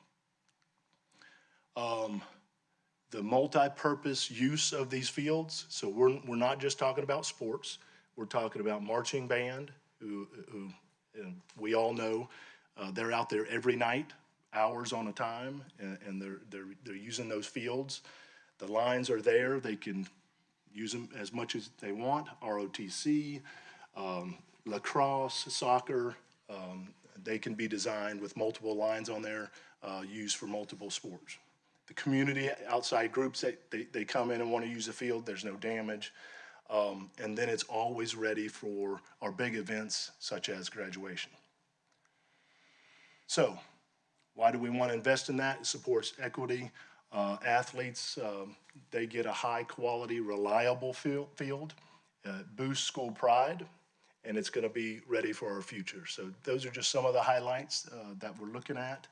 The multi-purpose use of these fields, so we're not just talking about sports, we're talking about marching band, who we all know, they're out there every night, hours on a time, and they're using those fields. The lines are there, they can use them as much as they want, ROTC, lacrosse, soccer, they can be designed with multiple lines on there, used for multiple sports. The community outside groups, they come in and want to use the field, there's no damage. And then it's always ready for our big events such as graduation. So, why do we want to invest in that? It supports equity. Athletes, they get a high quality, reliable field, boosts school pride, and it's going to be ready for our future. So those are just some of the highlights that we're looking at.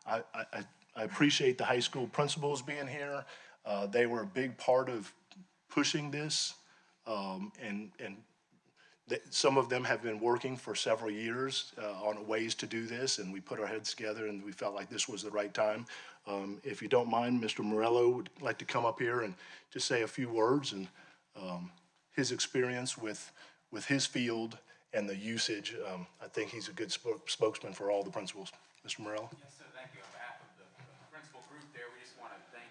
I appreciate the high school principals being here. They were a big part of pushing this, and some of them have been working for several years on ways to do this, and we put our heads together and we felt like this was the right time. If you don't mind, Mr. Morello would like to come up here and just say a few words and his experience with his field and the usage. I think he's a good spokesman for all the principals. Mr. Morello? Yes, sir. Thank you. On behalf of the principal group there, we just want to thank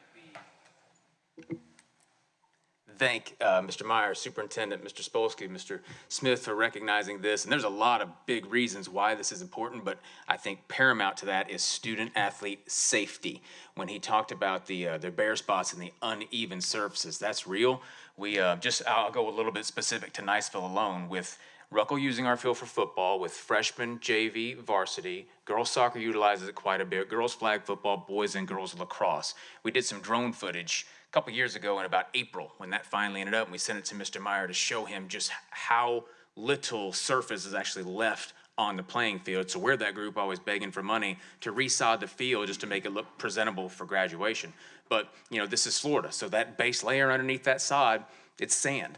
thank Mr. Myers, Superintendent, Mr. Spolsky, Mr. Smith for recognizing this. And there's a lot of big reasons why this is important, but I think paramount to that is student-athlete safety. When he talked about the bare spots and the uneven surfaces, that's real. I'll go a little bit specific to Niceville alone with Ruckle using our field for football with freshman, JV, varsity. Girls soccer utilizes it quite a bit. Girls flag football, boys and girls lacrosse. We did some drone footage a couple years ago in about April when that finally ended up. And we sent it to Mr. Meyer to show him just how little surface is actually left on the playing field. So we're that group always begging for money to resod the field just to make it look presentable for graduation. But, this is Florida. So that base layer underneath that sod, it's sand.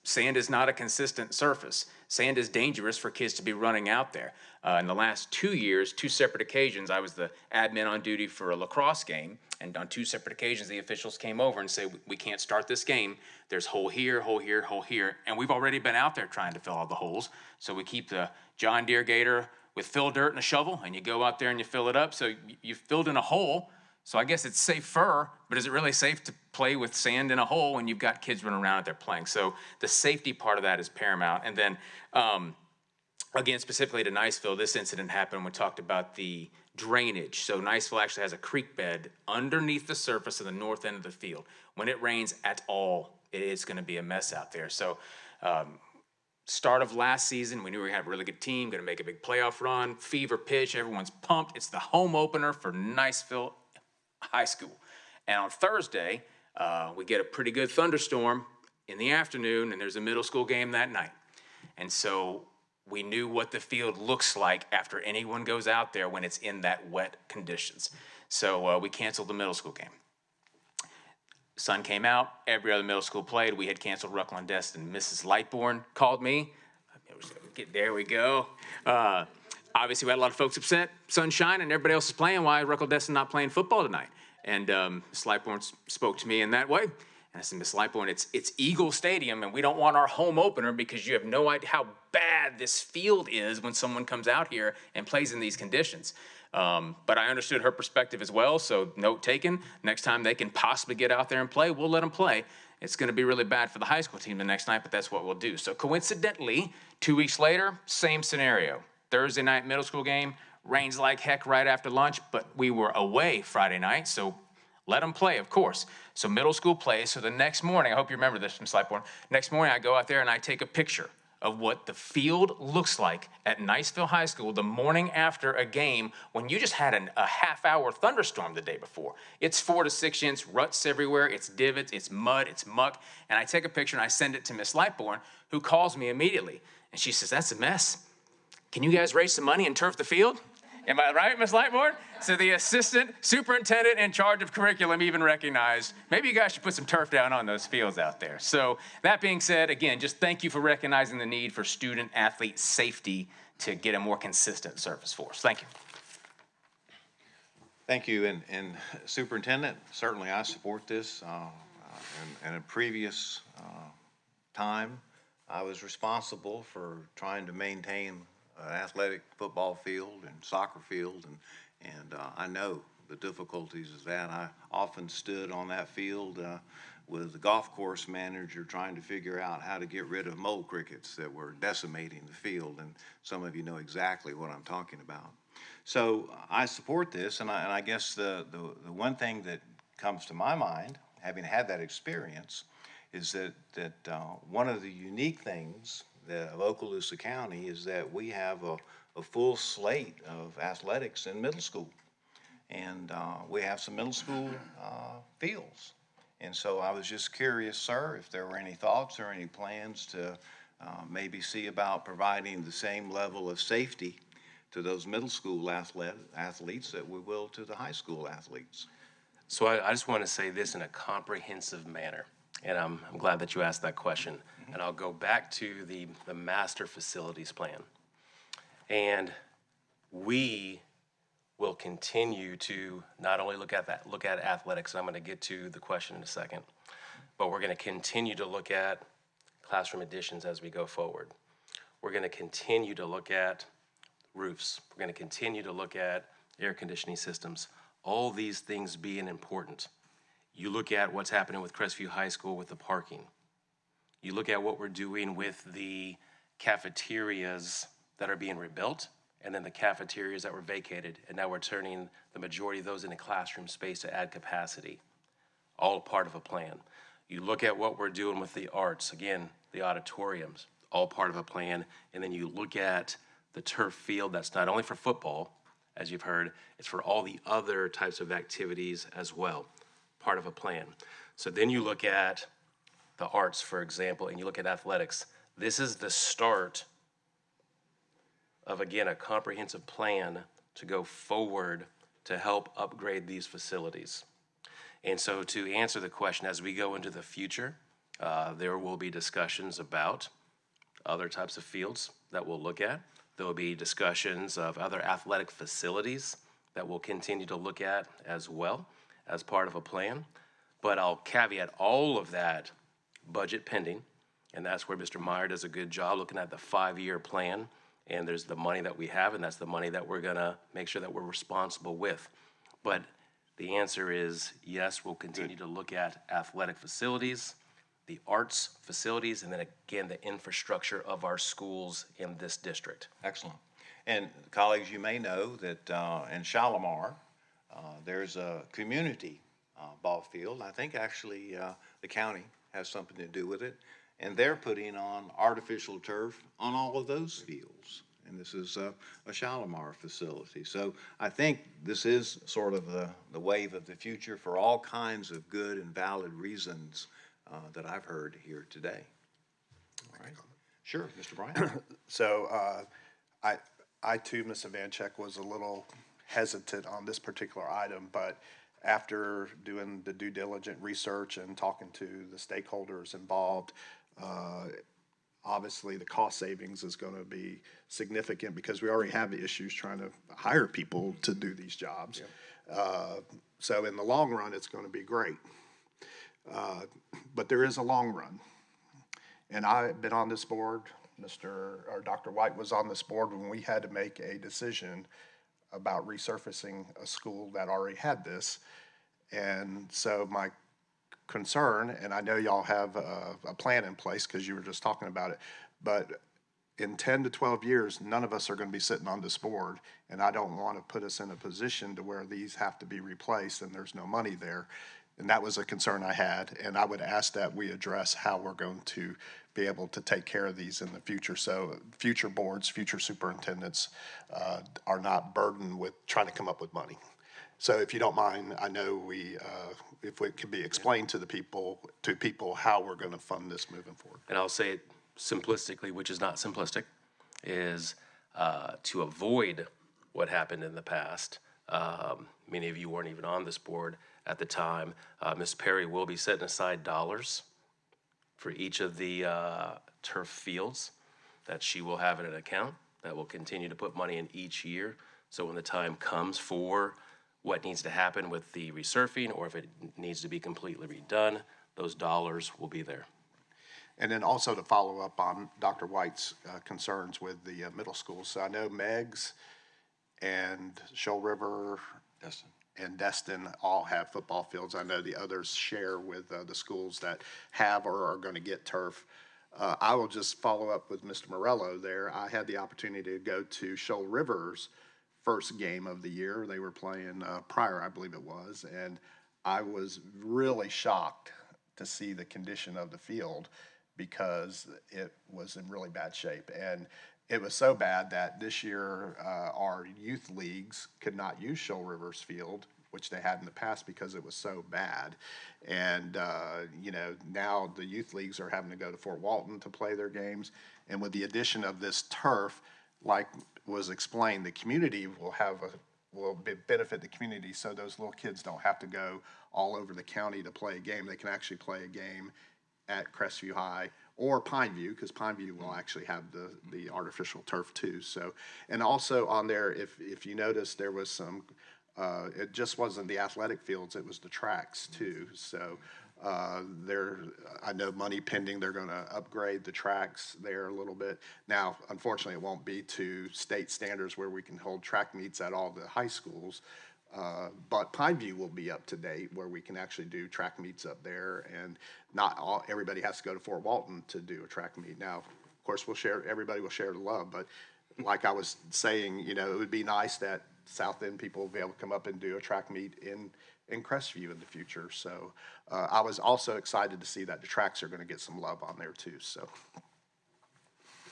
Sand is not a consistent surface. Sand is dangerous for kids to be running out there. In the last 2 years, 2 separate occasions, I was the admin on duty for a lacrosse game, and on 2 separate occasions, the officials came over and said, we can't start this game. There's hole here, hole here, hole here, and we've already been out there trying to fill all the holes. So we keep the John Deere Gator with fill dirt and a shovel, and you go out there and you fill it up. So you filled in a hole. So I guess it's safer, but is it really safe to play with sand in a hole when you've got kids running around out there playing? So the safety part of that is paramount. And then, again, specifically to Niceville, this incident happened when we talked about the drainage. So Niceville actually has a creek bed underneath the surface of the north end of the field. When it rains at all, it's going to be a mess out there. So start of last season, we knew we were going to have a really good team, going to make a big playoff run, fever pitch, everyone's pumped. It's the home opener for Niceville High School. And on Thursday, we get a pretty good thunderstorm in the afternoon, and there's a middle school game that night. And so we knew what the field looks like after anyone goes out there when it's in that wet conditions. So we canceled the middle school game. Sun came out, every other middle school played. We had canceled Ruckle and Destin. Mrs. Lightbourne called me. There we go. Obviously, we had a lot of folks upset. Sun shining, everybody else is playing. Why is Ruckle Destin not playing football tonight? And Miss Lightbourne spoke to me in that way. And I said, Miss Lightbourne, it's Eagle Stadium, and we don't want our home opener because you have no idea how bad this field is when someone comes out here and plays in these conditions. But I understood her perspective as well, so note taken. Next time they can possibly get out there and play, we'll let them play. It's going to be really bad for the high school team the next night, but that's what we'll do. So coincidentally, 2 weeks later, same scenario. Thursday night middle school game, rains like heck right after lunch, but we were away Friday night, so let them play, of course. So middle school plays. So the next morning, I hope you remember this from Slightbourne. Next morning, I go out there and I take a picture of what the field looks like at Niceville High School the morning after a game when you just had a half-hour thunderstorm the day before. It's 4 to 6 inch, ruts everywhere, it's divots, it's mud, it's muck. And I take a picture and I send it to Miss Lightbourne, who calls me immediately. And she says, that's a mess. Can you guys raise some money and turf the field? Am I right, Ms. Lightbourne? So the assistant superintendent in charge of curriculum even recognized, maybe you guys should put some turf down on those fields out there. So that being said, again, just thank you for recognizing the need for student-athlete safety to get a more consistent surface for us. Thank you. Thank you. And Superintendent, certainly I support this. In a previous time, I was responsible for trying to maintain an athletic football field and soccer field, and I know the difficulties of that. I often stood on that field with the golf course manager trying to figure out how to get rid of mole crickets that were decimating the field, and some of you know exactly what I'm talking about. So I support this, and I guess the one thing that comes to my mind, having had that experience, is that one of the unique things of Okaloosa County is that we have a full slate of athletics in middle school. And we have some middle school fields. And so I was just curious, sir, if there were any thoughts or any plans to maybe see about providing the same level of safety to those middle school athletes that we will to the high school athletes. So I just want to say this in a comprehensive manner, and I'm glad that you asked that question. And I'll go back to the master facilities plan. And we will continue to not only look at athletics, and I'm going to get to the question in a second, but we're going to continue to look at classroom additions as we go forward. We're going to continue to look at roofs. We're going to continue to look at air conditioning systems. All these things being important. You look at what's happening with Crestview High School with the parking. You look at what we're doing with the cafeterias that are being rebuilt, and then the cafeterias that were vacated, and now we're turning the majority of those into classroom space to add capacity. All part of a plan. You look at what we're doing with the arts, again, the auditoriums, all part of a plan. And then you look at the turf field, that's not only for football, as you've heard, it's for all the other types of activities as well, part of a plan. So then you look at the arts, for example, and you look at athletics. This is the start of, again, a comprehensive plan to go forward to help upgrade these facilities. And so to answer the question, as we go into the future, there will be discussions about other types of fields that we'll look at. There will be discussions of other athletic facilities that we'll continue to look at as well as part of a plan. But I'll caveat all of that budget pending, and that's where Mr. Meyer does a good job looking at the 5-year plan. And there's the money that we have, and that's the money that we're gonna make sure that we're responsible with. But the answer is yes, we'll continue to look at athletic facilities, the arts facilities, and then again, the infrastructure of our schools in this district. Excellent. And colleagues, you may know that in Shalimar, there's a community ball field. I think actually the county has something to do with it. And they're putting on artificial turf on all of those fields. And this is a Shalimar facility. So I think this is sort of the wave of the future for all kinds of good and valid reasons that I've heard here today. All right. Sure, Mr. Bryant. So I too, Ms. Ivanchek, was a little hesitant on this particular item, but after doing the due diligent research and talking to the stakeholders involved, obviously the cost savings is going to be significant because we already have issues trying to hire people to do these jobs. So in the long run, it's going to be great. But there is a long run. And I've been on this board, Dr. White was on this board when we had to make a decision about resurfacing a school that already had this. And so my concern, and I know y'all have a plan in place because you were just talking about it, but in 10 to 12 years, none of us are going to be sitting on this board, and I don't want to put us in a position to where these have to be replaced and there's no money there. And that was a concern I had, and I would ask that we address how we're going to be able to take care of these in the future. So future boards, future superintendents are not burdened with trying to come up with money. So if you don't mind, I know if it can be explained to people how we're going to fund this moving forward. And I'll say it simplistically, which is not simplistic, is to avoid what happened in the past. Many of you weren't even on this board at the time. Ms. Perry will be setting aside dollars for each of the turf fields that she will have in an account that will continue to put money in each year. So when the time comes for what needs to happen with the resurfing, or if it needs to be completely redone, those dollars will be there. And then also to follow up on Dr. White's concerns with the middle schools. So I know Meigs and Shoal River and Destin all have football fields. I know the others share with the schools that have or are going to get turf. I will just follow up with Mr. Morello there. I had the opportunity to go to Shoal River's first game of the year. They were playing Pryor, I believe it was, and I was really shocked to see the condition of the field because it was in really bad shape. And it was so bad that this year our youth leagues could not use Shoal River's field, which they had in the past because it was so bad. And, now the youth leagues are having to go to Fort Walton to play their games. And with the addition of this turf, like was explained, the community will benefit the community, so those little kids don't have to go all over the county to play a game. They can actually play a game at Crestview High or Pineview, because Pineview will actually have the artificial turf too. So, and also on there, if you notice, there was some, it just wasn't the athletic fields, it was the tracks too. So I know money pending, they're going to upgrade the tracks there a little bit. Now, unfortunately, it won't be to state standards where we can hold track meets at all the high schools, But Pineview will be up to date where we can actually do track meets up there, and not everybody has to go to Fort Walton to do a track meet. Now, of course, everybody will share the love, but like I was saying, it would be nice that South End people will be able to come up and do a track meet in Crestview in the future. So I was also excited to see that the tracks are going to get some love on there too. So.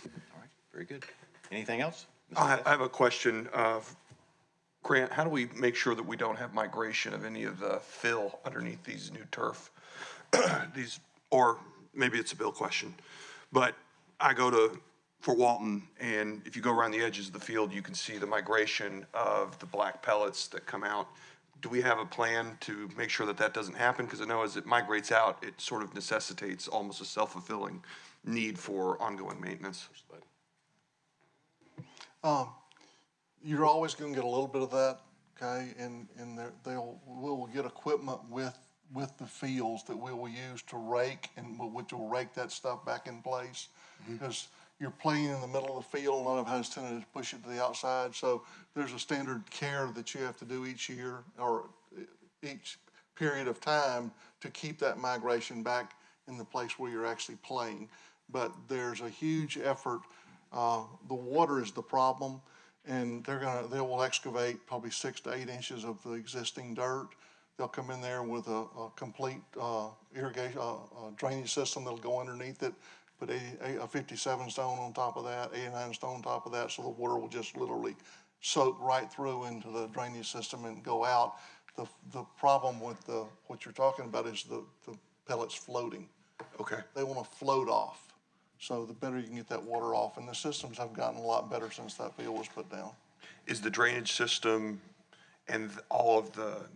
All right, very good. Anything else? I have a question. Grant, how do we make sure that we don't have migration of any of the fill underneath these new turf? Or maybe it's a Bill question, but I go to Fort Walton, and if you go around the edges of the field, you can see the migration of the black pellets that come out. Do we have a plan to make sure that that doesn't happen? Because I know as it migrates out, it sort of necessitates almost a self-fulfilling need for ongoing maintenance. You're always going to get a little bit of that, okay? And we'll get equipment with the fields that we will use to rake, and which will rake that stuff back in place. Because you're playing in the middle of the field, a lot of has tended to push it to the outside. So there's a standard care that you have to do each year or each period of time to keep that migration back in the place where you're actually playing. But there's a huge effort. The water is the problem, and they will excavate probably 6 to 8 inches of the existing dirt. They'll come in there with a complete irrigation drainage system that'll go underneath it. Put a 57 stone on top of that, 89 stone on top of that, so the water will just literally soak right through into the drainage system and go out. The problem with what you're talking about is the pellets floating. Okay. They want to float off. So the better you can get that water off, and the systems have gotten a lot better since that field was put down. Is the drainage system and all of the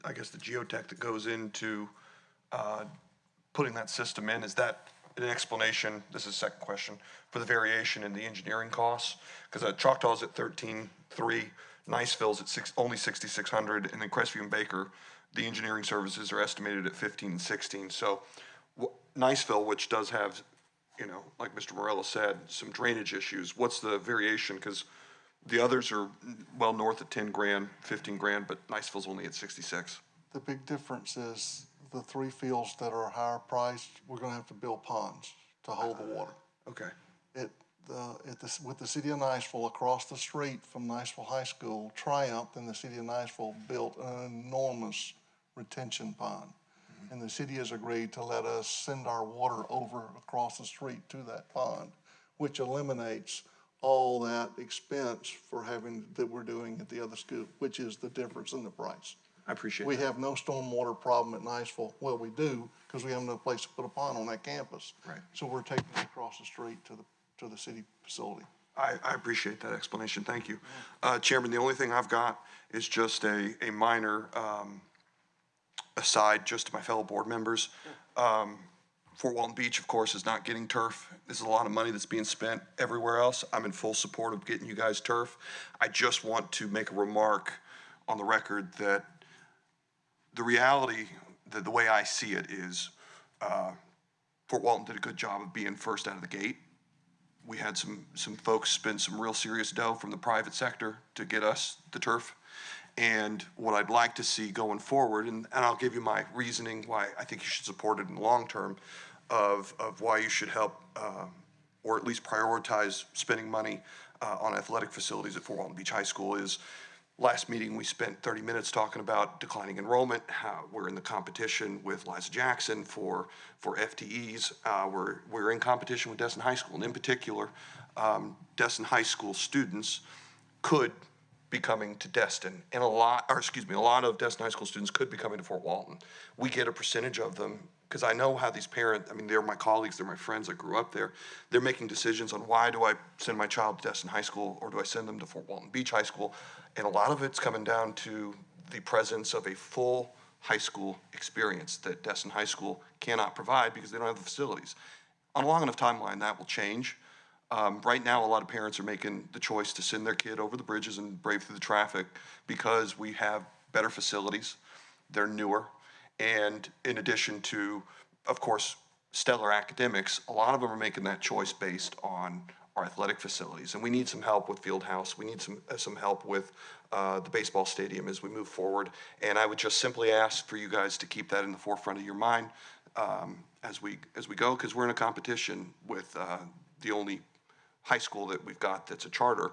I guess the geotech that goes into putting that system in, is that an explanation, this is the second question, for the variation in the engineering costs? Because Choctaw's at 13.3, Niceville's at only 6,600, and then Crestview and Baker, the engineering services are estimated at 15 and 16. So Niceville, which does have, like Mr. Morello said, some drainage issues, what's the variation? Because the others are well north of 10 grand, 15 grand, but Niceville's only at 66. The big difference is the 3 fields that are higher priced, we're going to have to build ponds to hold the water. Okay. With the city of Niceville across the street from Niceville High School, Triumph and the city of Niceville built an enormous retention pond. And the city has agreed to let us send our water over across the street to that pond, which eliminates all that expense for that we're doing at the other school, which is the difference in the price. I appreciate We that. have no stormwater problem at Niceville. Well, we do, because we have no place to put a pond on that campus. Right. So we're taking it across the street to the city facility. I appreciate that explanation. Thank you. Chairman, the only thing I've got is just a minor aside just to my fellow board members. Fort Walton Beach, of course, is not getting turf. This is a lot of money that's being spent everywhere else. I'm in full support of getting you guys turf. I just want to make a remark on the record that the reality, the way I see it is Fort Walton did a good job of being first out of the gate. We had some folks spend some real serious dough from the private sector to get us the turf. And what I'd like to see going forward, and I'll give you my reasoning why I think you should support it in the long term, of why you should help or at least prioritize spending money on athletic facilities at Fort Walton Beach High School is, last meeting we spent 30 minutes talking about declining enrollment, how we're in the competition with Liza Jackson for FTEs. We're in competition with Destin High School, and in particular, Destin High School students could be coming to Destin, and a lot of Destin High School students could be coming to Fort Walton. We get a percentage of them, because I know how these parents, they're my colleagues, they're my friends, I grew up there. They're making decisions on why do I send my child to Destin High School or do I send them to Fort Walton Beach High School? And a lot of it's coming down to the presence of a full high school experience that Destin High School cannot provide because they don't have the facilities. On a long enough timeline, that will change. Right now, a lot of parents are making the choice to send their kid over the bridges and brave through the traffic because we have better facilities, they're newer, and in addition to, of course, stellar academics, a lot of them are making that choice based on our athletic facilities. And we need some help with field house. We need some help with the baseball stadium as we move forward. And I would just simply ask for you guys to keep that in the forefront of your mind as we go, because we're in a competition with the only high school that we've got that's a charter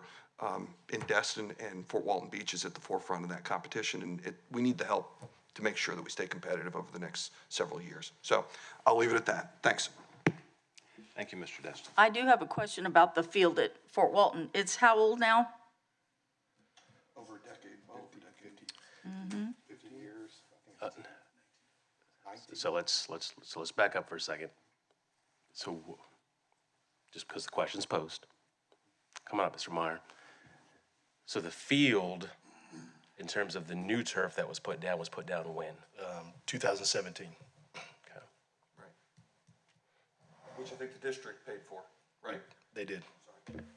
in Destin, and Fort Walton Beach is at the forefront of that competition. And we need the help to make sure that we stay competitive over the next several years. So I'll leave it at that. Thanks. Thank you, Mr. Destin. I do have a question about the field at Fort Walton. It's how old now? Over a decade, over a decade. 50 years. So let's back up for a second. So just because the question's posed. Come on up, Mr. Meyer. So the field, in terms of the new turf that was put down when? 2017. Okay. Right. Which I think the district paid for, right? They did.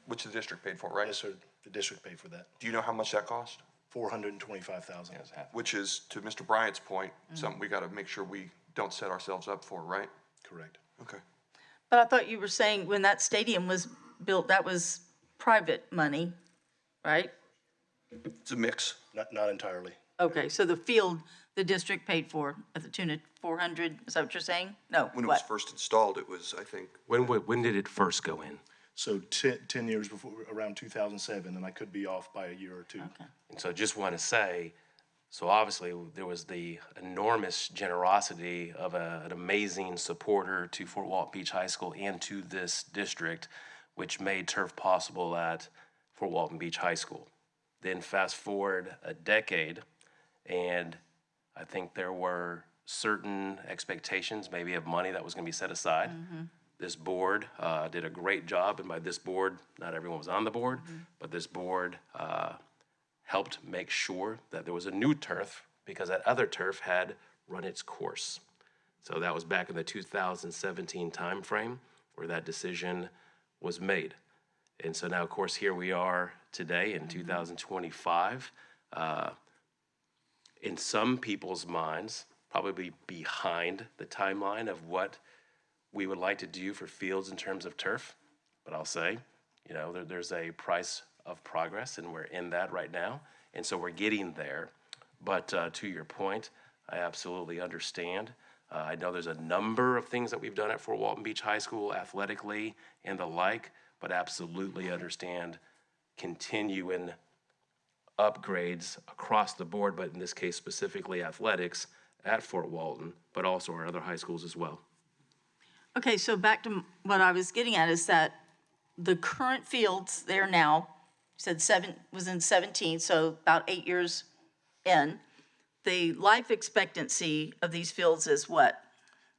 Which the district paid for, right? Yes, sir. The district paid for that. Do you know how much that cost? $425,000. Which is, to Mr. Bryant's point, something we gotta make sure we don't set ourselves up for, right? Correct. Okay. But I thought you were saying when that stadium was built, that was private money, right? It's a mix. Not entirely. Okay, so the field, the district paid for at the tune of 400, is that what you're saying? No, When it was what? first installed, it was, I think, When did it first go in? So 10 years before, around 2007, and I could be off by a year or two. Okay. And so I just want to say, so obviously there was the enormous generosity of an amazing supporter to Fort Walton Beach High School and to this district, which made turf possible at Fort Walton Beach High School. Then fast forward a decade, and I think there were certain expectations maybe of money that was going to be set aside. This board did a great job, and by this board, not everyone was on the board, but this board helped make sure that there was a new turf because that other turf had run its course. So that was back in the 2017 timeframe where that decision was made. And so now, of course, here we are today in 2025. In some people's minds, probably behind the timeline of what we would like to do for fields in terms of turf. But I'll say, you know, there's a price of progress, and we're in that right now. And so we're getting there. But to your point, I absolutely understand. I know there's a number of things that we've done at Fort Walton Beach High School athletically and the like, but absolutely understand continuing upgrades across the board, but in this case specifically athletics at Fort Walton, but also our other high schools as well. Okay, so back to what I was getting at is that the current fields there now, you said was in 17, so about 8 years in. The life expectancy of these fields is what?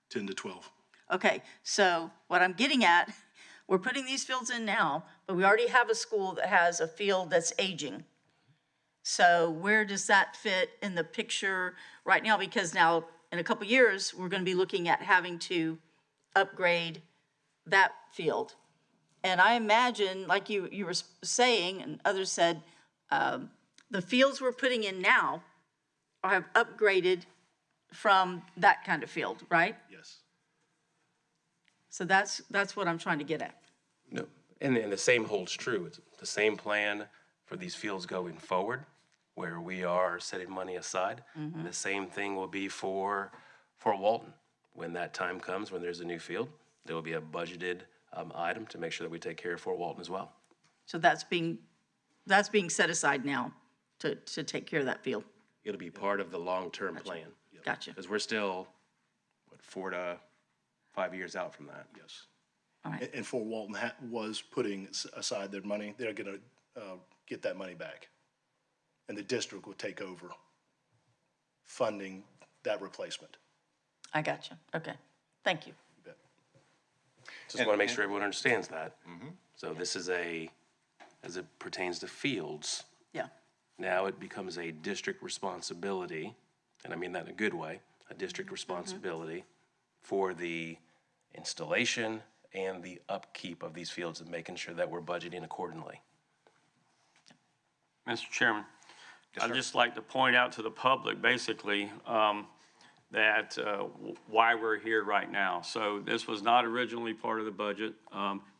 10 to 12. Okay, so what I'm getting at, we're putting these fields in now, but we already have a school that has a field that's aging. So where does that fit in the picture right now? Because now, in a couple years, we're gonna be looking at having to upgrade that field. And I imagine, like you were saying, and others said, the fields we're putting in now have upgraded from that kind of field, right? Yes. So that's what I'm trying to get at. No, and the same holds true. It's the same plan for these fields going forward, where we are setting money aside. And the same thing will be for Fort Walton. When that time comes, when there's a new field, there will be a budgeted item to make sure that we take care of Fort Walton as well. So that's being set aside now to take care of that field. It'll be part of the long-term plan. Gotcha. Because we're still, 4 to 5 years out from that. Yes. All right. And Fort Walton was putting aside their money. They're going to get that money back. And the district will take over funding that replacement. I gotcha. Okay. Thank you. You bet. Just want to make sure everyone understands that. So this is as it pertains to fields, Yeah. now it becomes a district responsibility, and I mean that in a good way, a district responsibility for the installation and the upkeep of these fields and making sure that we're budgeting accordingly. Mr. Chairman, I'd just like to point out to the public, basically, that, why we're here right now. So this was not originally part of the budget.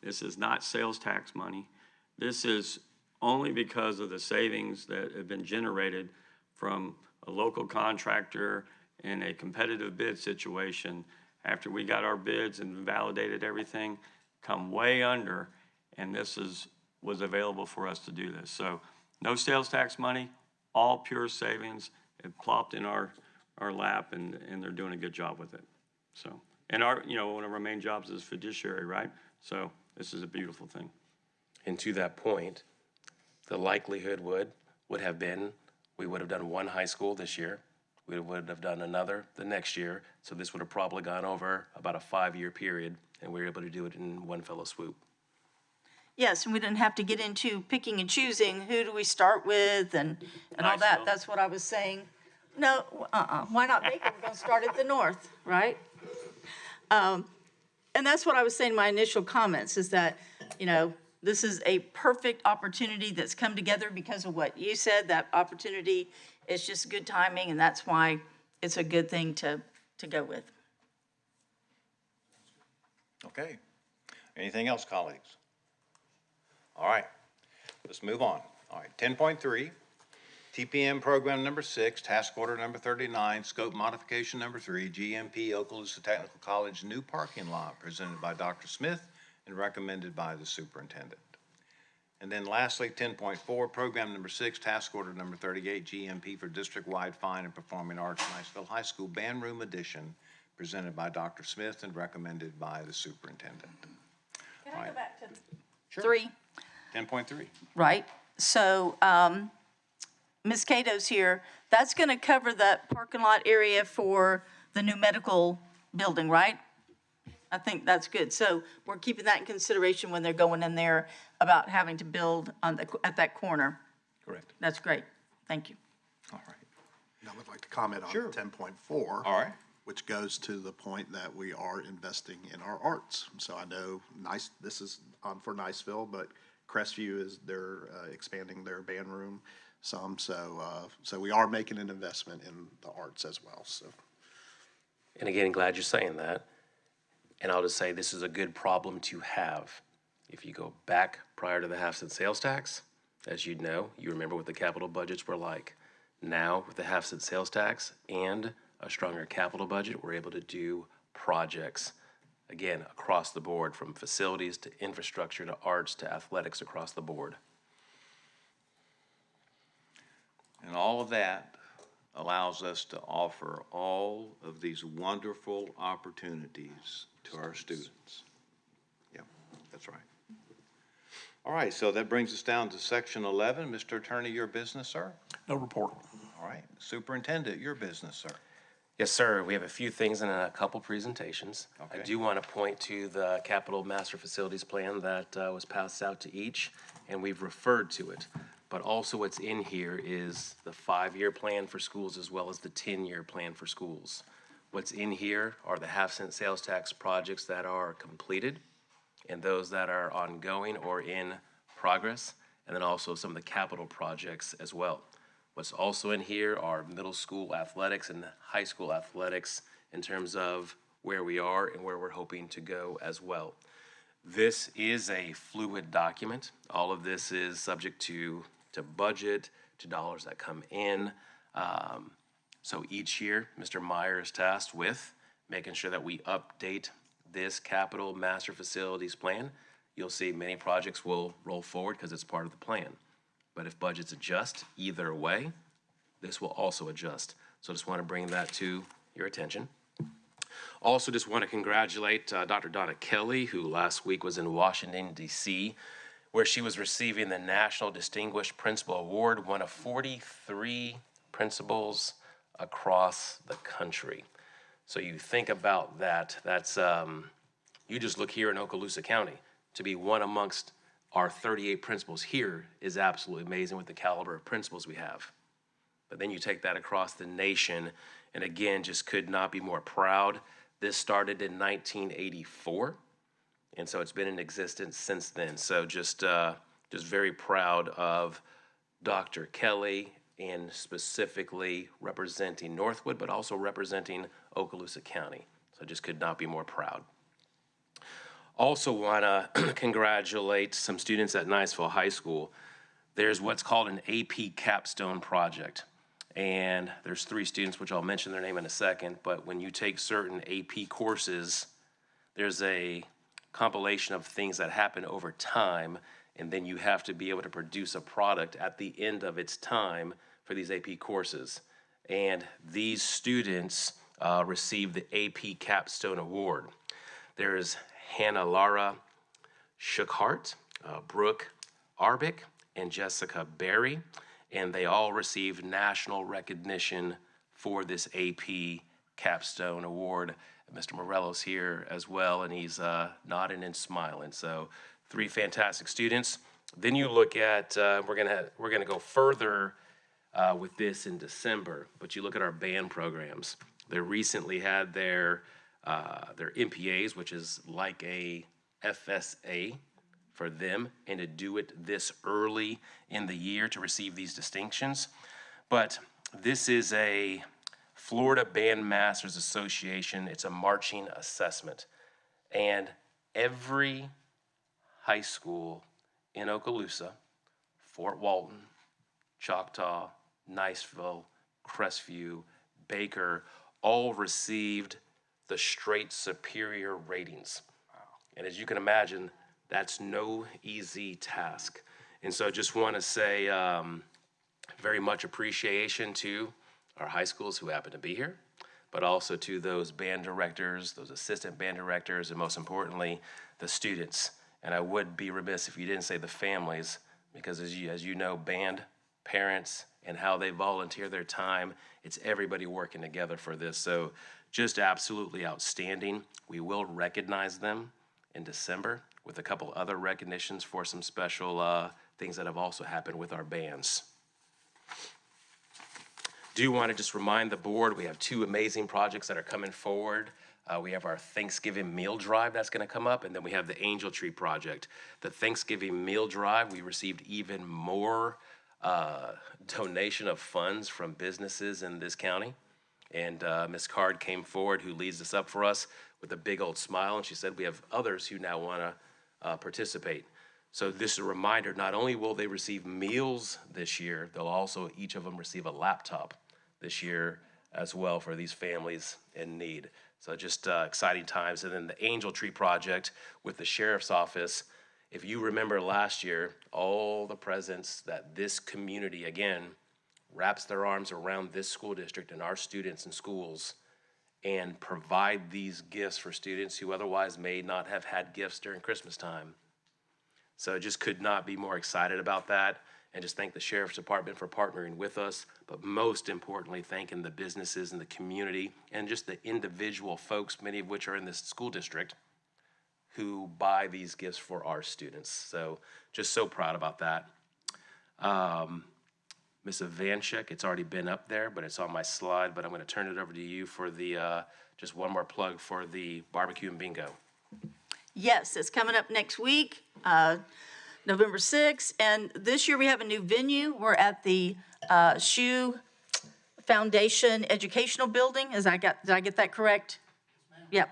This is not sales tax money. This is only because of the savings that have been generated from a local contractor in a competitive bid situation. After we got our bids and validated everything, come way under, and was available for us to do this. So no sales tax money, all pure savings. It plopped in our lap, and they're doing a good job with it. So, and one of our main jobs is fiduciary, right? So this is a beautiful thing. And to that point, the likelihood would have been, we would have done one high school this year. We would have done another the next year. So this would have probably gone over about a 5-year period, and we were able to do it in one fell swoop. Yes, and we didn't have to get into picking and choosing who do we start with and all that. Niceville. That's what I was saying. No, why not Baker? We're gonna start at the north, right? And that's what I was saying in my initial comments, is that, this is a perfect opportunity that's come together because of what you said. That opportunity is just good timing, and that's why it's a good thing to go with. Okay. Anything else, colleagues? All right, let's move on. All right, 10.3, TPM Program Number 6, Task Order Number 39, Scope Modification Number 3, GMP Okaloosa Technical College New Parking Lot, presented by Dr. Smith and recommended by the superintendent. And then lastly, 10.4, Program Number 6, Task Order Number 38, GMP for District-Wide Fine and Performing Arts, Niceville High School Band Room Addition, presented by Dr. Smith and recommended by the superintendent. Can I go back to Sure. 3? 10.3. Right, so, Ms. Cato's here. That's gonna cover that parking lot area for the new medical building, right? I think that's good. So we're keeping that in consideration when they're going in there about having to build at that corner. Correct. That's great. Thank you. All right. I would like to comment on Sure. 10.4. All right. Which goes to the point that we are investing in our arts. So I know this is for Niceville, but Crestview they're expanding their band room some. So we are making an investment in the arts as well, so. And again, glad you're saying that. And I'll just say this is a good problem to have. If you go back prior to the half-cent sales tax, as you'd know, you remember what the capital budgets were like. Now, with the half-cent sales tax and a stronger capital budget, we're able to do projects, again, across the board, from facilities to infrastructure to arts to athletics across the board. And all of that allows us to offer all of these wonderful opportunities to our students. Yeah, that's right. All right, so that brings us down to section 11. Mr. Attorney, your business, sir? No report. All right, Superintendent, your business, sir? Yes, sir. We have a few things in a couple presentations. Okay. I do want to point to the Capital Master Facilities Plan that was passed out to each, and we've referred to it. But also what's in here is the 5-year plan for schools as well as the 10-year plan for schools. What's in here are the half-cent sales tax projects that are completed and those that are ongoing or in progress, and then also some of the capital projects as well. What's also in here are middle school athletics and high school athletics in terms of where we are and where we're hoping to go as well. This is a fluid document. All of this is subject to budget, to dollars that come in. So each year, Mr. Meyer is tasked with making sure that we update this Capital Master Facilities Plan. You'll see many projects will roll forward because it's part of the plan. But if budgets adjust either way, this will also adjust. So just want to bring that to your attention. Also just want to congratulate Dr. Donna Kelly, who last week was in Washington, D.C., where she was receiving the National Distinguished Principal Award, one of 43 principals across the country. So you think about that, that's, you just look here in Okaloosa County, to be one amongst our 38 principals here is absolutely amazing with the caliber of principals we have. But then you take that across the nation, and again, just could not be more proud. This started in 1984, and so it's been in existence since then. So just very proud of Dr. Kelly and specifically representing Northwood, but also representing Okaloosa County. So I just could not be more proud. Also want to congratulate some students at Niceville High School. There's what's called an AP Capstone Project. And there's 3 students, which I'll mention their name in a second, but when you take certain AP courses, there's a compilation of things that happen over time, and then you have to be able to produce a product at the end of its time for these AP courses. And these students received the AP Capstone Award. There's Hannah Lara Shookhart, Brooke Arbick, and Jessica Berry, and they all received national recognition for this AP Capstone Award. Mr. Morello's here as well, and he's nodding and smiling. So 3 fantastic students. Then you look at, we're gonna go further with this in December, but you look at our band programs. They recently had their MPAs, which is like a FSA for them, and to do it this early in the year to receive these distinctions. But this is a Florida Bandmasters Association. It's a marching assessment. And every high school in Okaloosa, Fort Walton, Choctaw, Niceville, Crestview, Baker, all received the straight superior ratings. And as you can imagine, that's no easy task. And so I just want to say very much appreciation to our high schools who happen to be here, but also to those band directors, those assistant band directors, and most importantly, the students. And I would be remiss if you didn't say the families, because as you know, band, parents, and how they volunteer their time, it's everybody working together for this. So just absolutely outstanding. We will recognize them in December with a couple other recognitions for some special things that have also happened with our bands. Do want to just remind the board, we have 2 amazing projects that are coming forward. We have our Thanksgiving meal drive that's going to come up, and then we have the Angel Tree Project. The Thanksgiving meal drive, we received even more donation of funds from businesses in this county. And Ms. Card came forward, who leads this up for us, with a big old smile, and she said we have others who now want to participate. So this is a reminder, not only will they receive meals this year, they'll also, each of them receive a laptop this year as well for these families in need. So just exciting times. And then the Angel Tree Project with the Sheriff's Office. If you remember last year, all the presents that this community, again, wraps their arms around this school district and our students and schools and provide these gifts for students who otherwise may not have had gifts during Christmas time. So just could not be more excited about that, and just thank the Sheriff's Department for partnering with us, but most importantly, thanking the businesses in the community and just the individual folks, many of which are in this school district, who buy these gifts for our students. So just so proud about that. Ms. Ivanchik, it's already been up there, but it's on my slide, but I'm gonna turn it over to you for the, just one more plug for the barbecue and bingo. Yes, it's coming up next week, November 6th. And this year we have a new venue. We're at the Shoe Foundation Educational Building. Did I get that correct? Yep.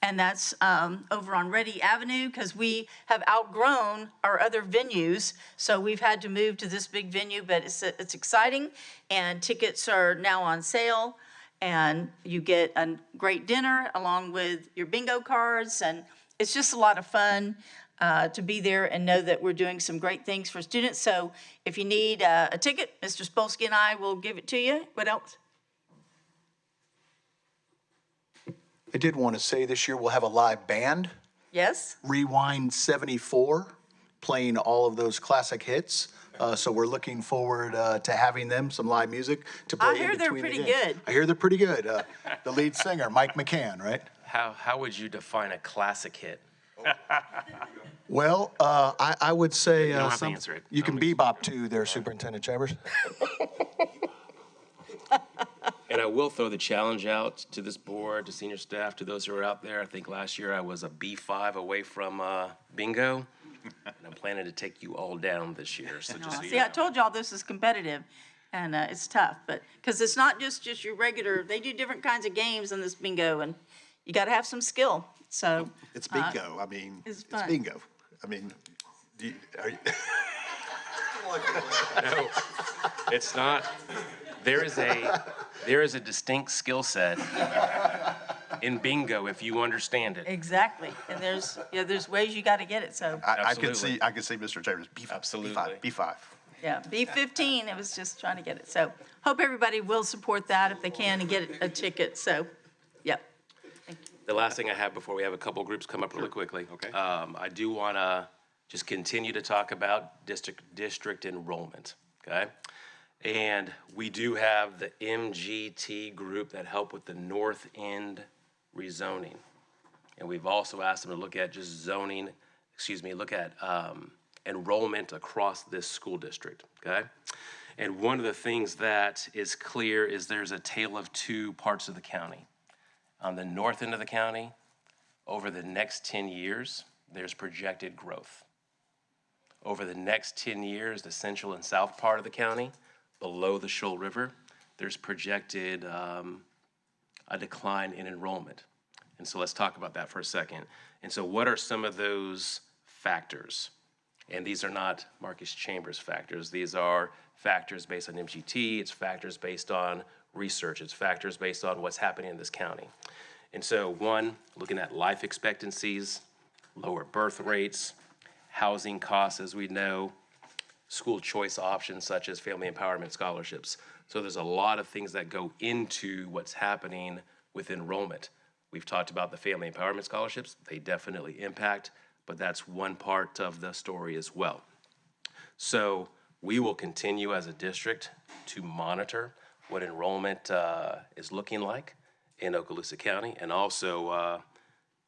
And that's over on Ready Avenue, because we have outgrown our other venues. So we've had to move to this big venue, but it's exciting. And tickets are now on sale. And you get a great dinner along with your bingo cards. And it's just a lot of fun to be there and know that we're doing some great things for students. So if you need a ticket, Mr. Spolsky and I will give it to you. What else? I did want to say this year we'll have a live band, Yes? Rewind 74, playing all of those classic hits. So we're looking forward to having them, some live music to play I hear in they're between the pretty games. good. I hear they're pretty good. The lead singer, Mike McCann, right? How would you define a classic hit? Well, I would say don't have to answer it. you can bebop too there, Superintendent Chambers. And I will throw the challenge out to this board, to senior staff, to those who are out there. I think last year I was a B5 away from bingo, and I'm planning to take you all down this year. So just so you See, I know. told y'all this is competitive. And it's tough, but, because it's not just your regular, they do different kinds of games in this bingo, and you got to have some skill, so. It's bingo. I mean, it's it's fun. bingo. I mean, are you? No, it's not. There is a distinct skill set in bingo if you understand it. Exactly, and there's ways you got to get it, so, I could Absolutely. I could see Mr. Chambers, B5, Absolutely. B5. yeah. B15, it was just trying to get it, so hope everybody will support that if they can and get a ticket, so, yep. The last thing I have before we have a couple groups come up really quickly. Okay. I do want to just continue to talk about district enrollment, okay? And we do have the MGT group that help with the North End rezoning. And we've also asked them to look at just zoning, look at enrollment across this school district, okay? And one of the things that is clear is there's a tale of two parts of the county. On the north end of the county, over the next 10 years, there's projected growth. Over the next 10 years, the central and south part of the county, below the Shoal River, there's projected a decline in enrollment. And so let's talk about that for a second. And so what are some of those factors? And these are not Marcus Chambers factors. These are factors based on MGT. It's factors based on research. It's factors based on what's happening in this county. And so one, looking at life expectancies, lower birth rates, housing costs, as we know, school choice options such as family empowerment scholarships. So there's a lot of things that go into what's happening with enrollment. We've talked about the family empowerment scholarships. They definitely impact, but that's one part of the story as well. So we will continue as a district to monitor what enrollment is looking like in Okaloosa County, and also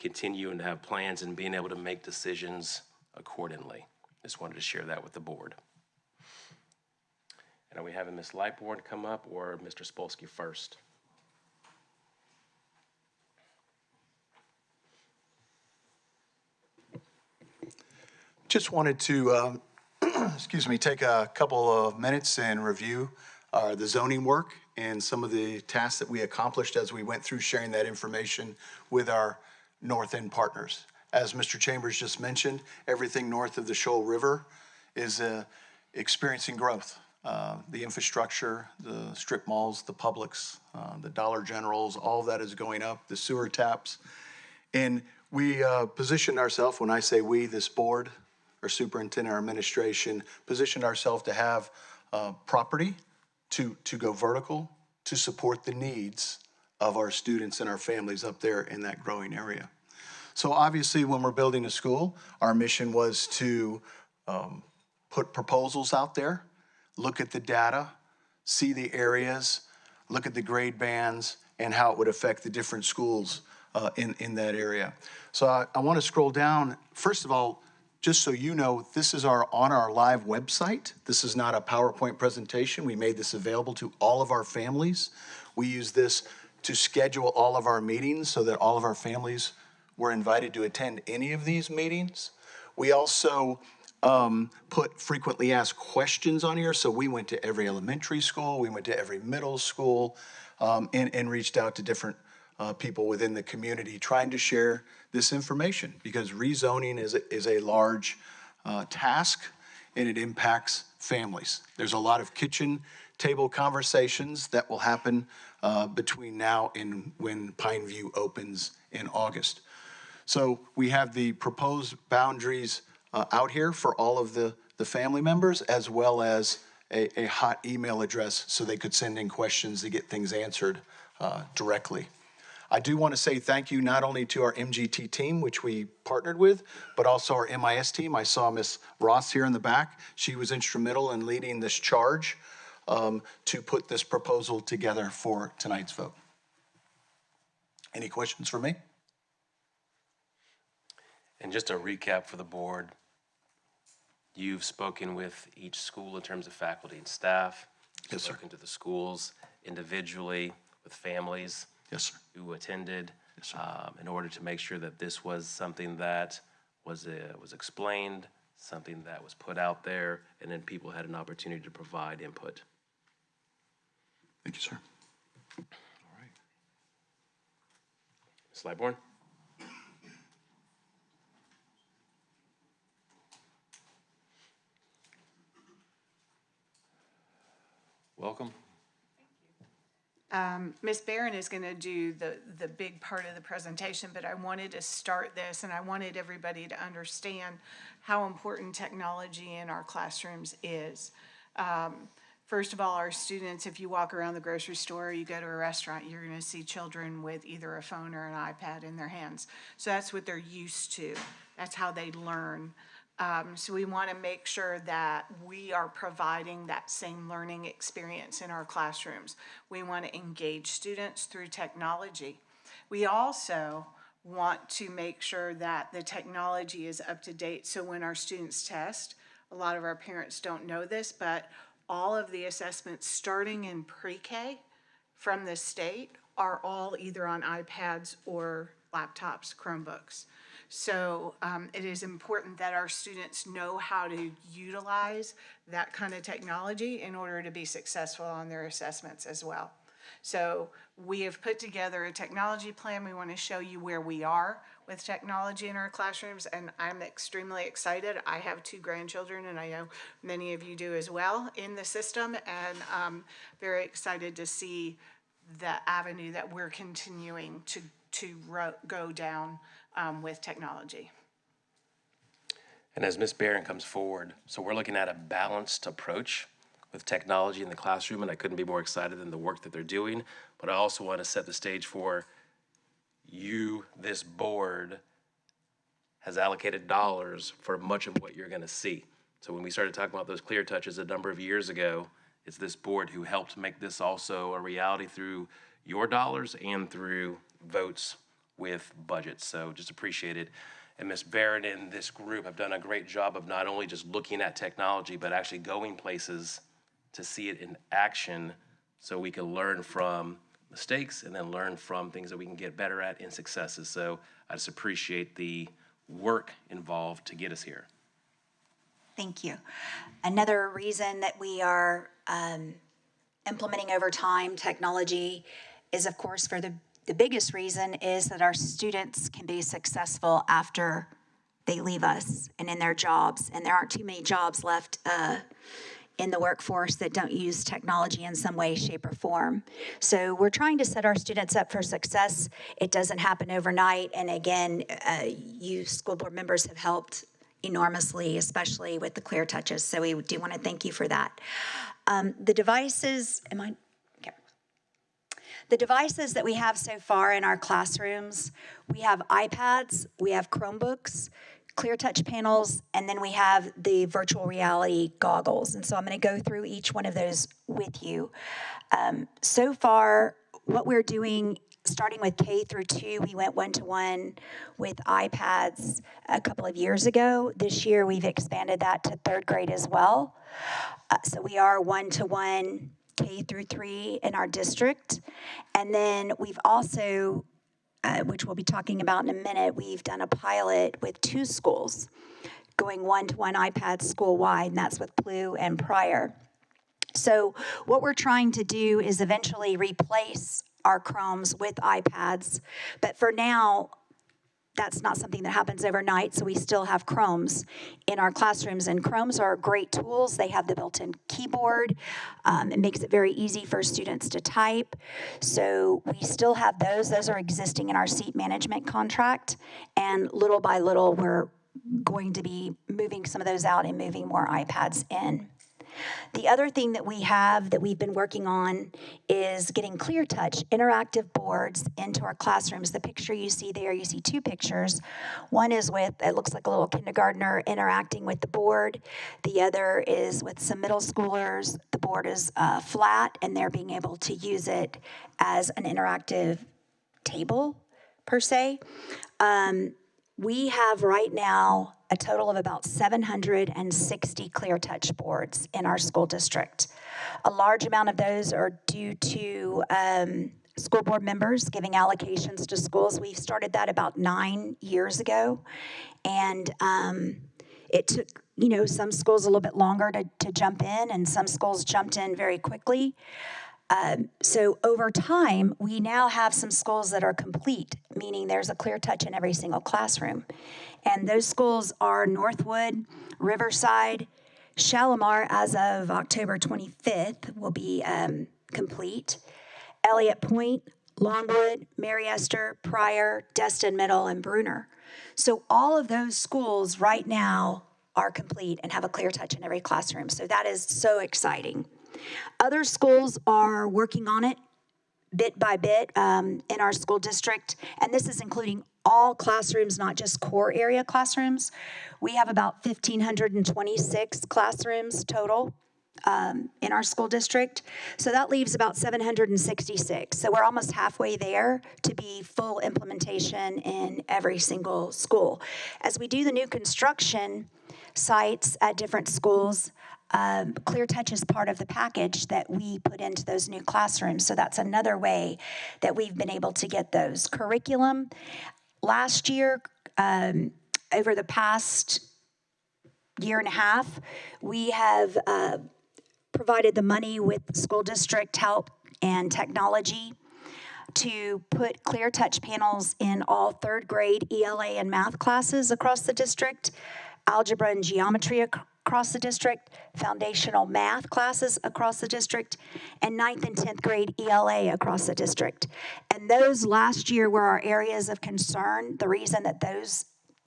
continuing to have plans and being able to make decisions accordingly. Just wanted to share that with the board. And are we having Ms. Lightbourne come up or Mr. Spolsky first? Just wanted to, take a couple of minutes and review the zoning work and some of the tasks that we accomplished as we went through sharing that information with our North End partners. As Mr. Chambers just mentioned, everything north of the Shoal River is experiencing growth. The infrastructure, the strip malls, the Publix, the Dollar Generals, all of that is going up, the sewer taps. And we positioned ourselves, when I say we, this board, our superintendent, our administration, positioned ourselves to have property to go vertical to support the needs of our students and our families up there in that growing area. So obviously, when we're building a school, our mission was to put proposals out there, look at the data, see the areas, look at the grade bands, and how it would affect the different schools in that area. So I want to scroll down. First of all, just so you know, this is on our live website. This is not a PowerPoint presentation. We made this available to all of our families. We use this to schedule all of our meetings so that all of our families were invited to attend any of these meetings. We also put frequently asked questions on here. So we went to every elementary school, we went to every middle school, and reached out to different people within the community trying to share this information, because rezoning is a large task and it impacts families. There's a lot of kitchen table conversations that will happen between now and when Pineview opens in August. So we have the proposed boundaries out here for all of the family members, as well as a hot email address so they could send in questions to get things answered directly. I do want to say thank you not only to our MGT team, which we partnered with, but also our MIS team. I saw Ms. Ross here in the back. She was instrumental in leading this charge to put this proposal together for tonight's vote. Any questions for me? And just a recap for the board, you've spoken with each school in terms of faculty and staff. Yes, sir. Spoken to the schools individually with families. Yes, sir. Who attended. Yes, sir. In order to make sure that this was something that was explained, something that was put out there, and then people had an opportunity to provide input. Thank you, sir. Ms. Lightbourne? Welcome. Ms. Barron is going to do the big part of the presentation, but I wanted to start this, and I wanted everybody to understand how important technology in our classrooms is. First of all, our students, if you walk around the grocery store, you go to a restaurant, you're going to see children with either a phone or an iPad in their hands. So that's what they're used to. That's how they learn. So we want to make sure that we are providing that same learning experience in our classrooms. We want to engage students through technology. We also want to make sure that the technology is up to date. So when our students test, a lot of our parents don't know this, but all of the assessments starting in pre-K from the state are all either on iPads or laptops, Chromebooks. So it is important that our students know how to utilize that kind of technology in order to be successful on their assessments as well. So we have put together a technology plan. We want to show you where we are with technology in our classrooms, and I'm extremely excited. I have 2 grandchildren, and I know many of you do as well in the system, and I'm very excited to see the avenue that we're continuing to go down with technology. And as Ms. Barron comes forward, so we're looking at a balanced approach with technology in the classroom, and I couldn't be more excited than the work that they're doing. But I also want to set the stage for you, this board has allocated dollars for much of what you're going to see. So when we started talking about those clear touches a number of years ago, it's this board who helped make this also a reality through your dollars and through votes with budgets. So just appreciate it. And Ms. Barron and this group have done a great job of not only just looking at technology, but actually going places to see it in action so we can learn from mistakes and then learn from things that we can get better at in successes. So I just appreciate the work involved to get us here. Thank you. Another reason that we are implementing over time technology is, of course, for the biggest reason is that our students can be successful after they leave us and in their jobs. And there aren't too many jobs left in the workforce that don't use technology in some way, shape, or form. So we're trying to set our students up for success. It doesn't happen overnight. And again, you school board members have helped enormously, especially with the clear touches. So we do want to thank you for that. The devices, the devices that we have so far in our classrooms, we have iPads, we have Chromebooks, clear touch panels, and then we have the virtual reality goggles. And so I'm going to go through each one of those with you. So far, what we're doing, starting with K through 2, we went 1-to-1 with iPads a couple of years ago. This year, we've expanded that to 3rd grade as well. So we are 1-to-1 K through 3 in our district. And then we've also, which we'll be talking about in a minute, we've done a pilot with 2 schools going 1-to-1 iPads school-wide, and that's with Blue and Pryor. So what we're trying to do is eventually replace our Chromes with iPads, but for now, that's not something that happens overnight, so we still have Chromes in our classrooms, and Chromes are great tools. They have the built-in keyboard. It makes it very easy for students to type. So we still have those. Those are existing in our seat management contract, and little by little, we're going to be moving some of those out and moving more iPads in. The other thing that we have that we've been working on is getting clear touch interactive boards into our classrooms. The picture you see there, you see 2 pictures. One is with, it looks like a little kindergartner interacting with the board. The other is with some middle schoolers. The board is flat, and they're being able to use it as an interactive table, per se. We have right now a total of about 760 clear touch boards in our school district. A large amount of those are due to school board members giving allocations to schools. We started that about 9 years ago, and it took some schools a little bit longer to jump in, and some schools jumped in very quickly. So over time, we now have some schools that are complete, meaning there's a clear touch in every single classroom. And those schools are Northwood, Riverside, Shalimar, as of October 25th, will be complete. Elliott Point, Longwood, Mary Esther, Pryor, Destin Middle, and Bruner. So all of those schools right now are complete and have a clear touch in every classroom. So that is so exciting. Other schools are working on it bit by bit in our school district, and this is including all classrooms, not just core area classrooms. We have about 1,526 classrooms total in our school district. So that leaves about 766. So we're almost halfway there to be full implementation in every single school. As we do the new construction sites at different schools, Clear Touch is part of the package that we put into those new classrooms. So that's another way that we've been able to get those. Curriculum, last year, over the past year and a half, we have provided the money with school district help and technology to put Clear Touch panels in all third grade ELA and math classes across the district, algebra and geometry across the district, foundational math classes across the district, and 9th and 10th grade ELA across the district. And those last year were our areas of concern. The reason that those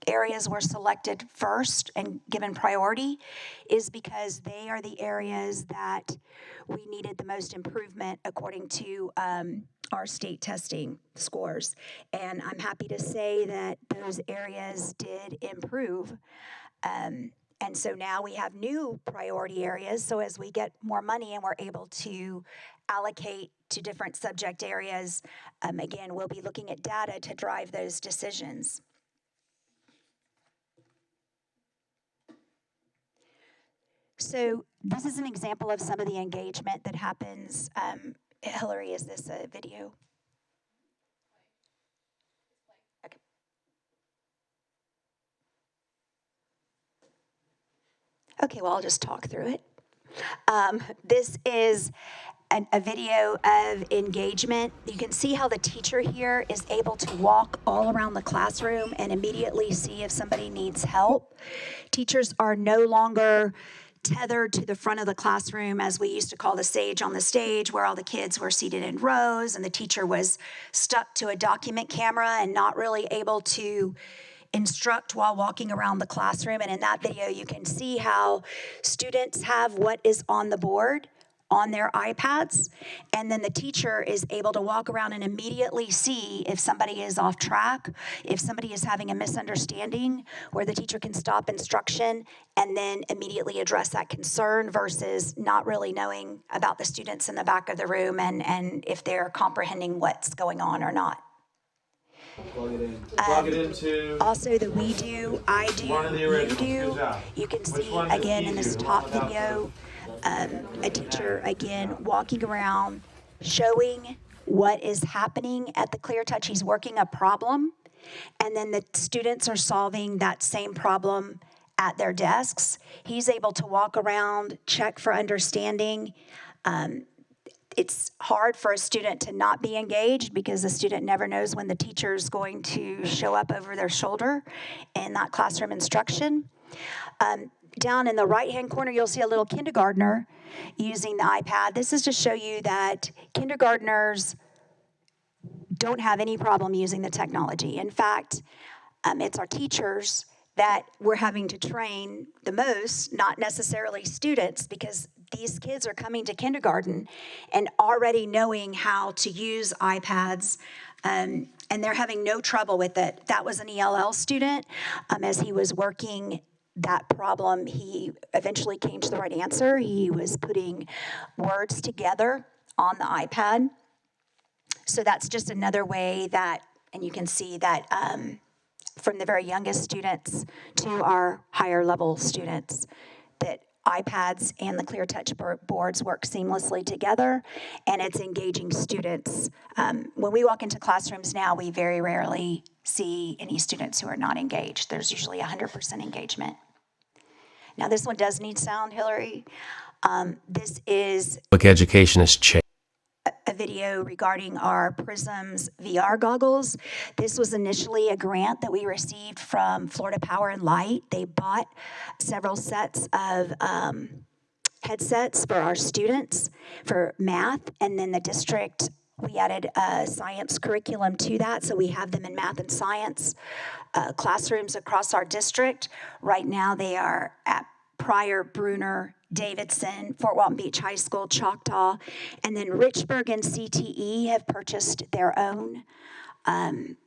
areas were selected first and given priority is because they are the areas that we needed the most improvement according to our state testing scores. And I'm happy to say that those areas did improve. And so now we have new priority areas. So as we get more money and we're able to allocate to different subject areas, again, we'll be looking at data to drive those decisions. So this is an example of some of the engagement that happens. Hillary, is this a video? Okay. Okay, well, I'll just talk through it. This is a video of engagement. You can see how the teacher here is able to walk all around the classroom and immediately see if somebody needs help. Teachers are no longer tethered to the front of the classroom, as we used to call the sage on the stage, where all the kids were seated in rows and the teacher was stuck to a document camera and not really able to instruct while walking around the classroom. And in that video, you can see how students have what is on the board on their iPads, and then the teacher is able to walk around and immediately see if somebody is off track, if somebody is having a misunderstanding, where the teacher can stop instruction and then immediately address that concern versus not really knowing about the students in the back of the room and if they're comprehending what's going on or not. Plug it in. Plug it into. Also, the we do, I do, you do. You can see again in this top video, a teacher again walking around, showing what is happening at the Clear Touch. He's working a problem, and then the students are solving that same problem at their desks. He's able to walk around, check for understanding. It's hard for a student to not be engaged because the student never knows when the teacher is going to show up over their shoulder in that classroom instruction. Down in the right-hand corner, you'll see a little kindergartner using the iPad. This is to show you that kindergartners don't have any problem using the technology. In fact, it's our teachers that we're having to train the most, not necessarily students, because these kids are coming to kindergarten and already knowing how to use iPads, and they're having no trouble with it. That was an ELL student. As he was working that problem, he eventually came to the right answer. He was putting words together on the iPad. So that's just another way that, and you can see that from the very youngest students to our higher level students, that iPads and the Clear Touch boards work seamlessly together, and it's engaging students. When we walk into classrooms now, we very rarely see any students who are not engaged. There's usually 100% engagement. Now, this one does need sound, Hillary. This is... Public education has changed. a video regarding our Prisms VR goggles. This was initially a grant that we received from Florida Power and Light. They bought several sets of headsets for our students for math, and then the district, we added a science curriculum to that, so we have them in math and science classrooms across our district. Right now they are at Pryor, Bruner, Davidson, Fort Walton Beach High School, Choctaw, and then Richburg and CTE have purchased their own and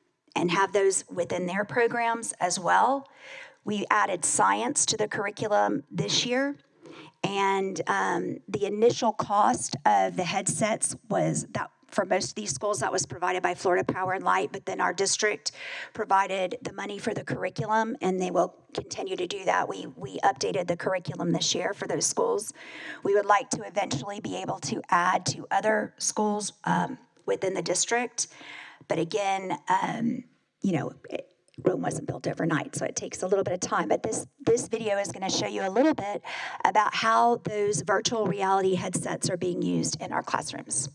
have those within their programs as well. We added science to the curriculum this year, and the initial cost of the headsets was that for most of these schools, that was provided by Florida Power and Light, but then our district provided the money for the curriculum, and they will continue to do that. We updated the curriculum this year for those schools. We would like to eventually be able to add to other schools within the district, but again, Rome wasn't built overnight, so it takes a little bit of time. But this video is going to show you a little bit about how those virtual reality headsets are being used in our classrooms.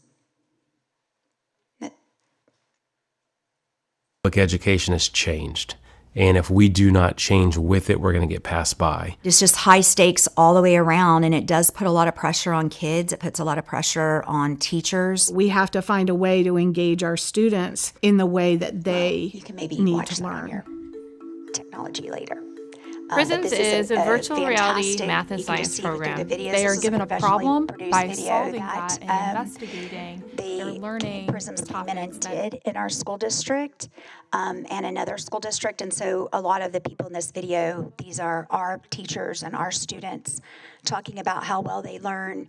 Public education has changed, and if we do not change with it, we're going to get passed by. It's just high stakes all the way around, and it does put a lot of pressure on kids. It puts a lot of pressure on teachers. We have to find a way to engage our students in the way that they you can maybe need watch to that on learn. your technology later. Prisms is a virtual reality math and science program. They are given a problem by solving that and investigating their learning Prisms came in and did in our school district and another school district. And so a lot of the people in this video, these are our teachers and our students talking about how well they learn.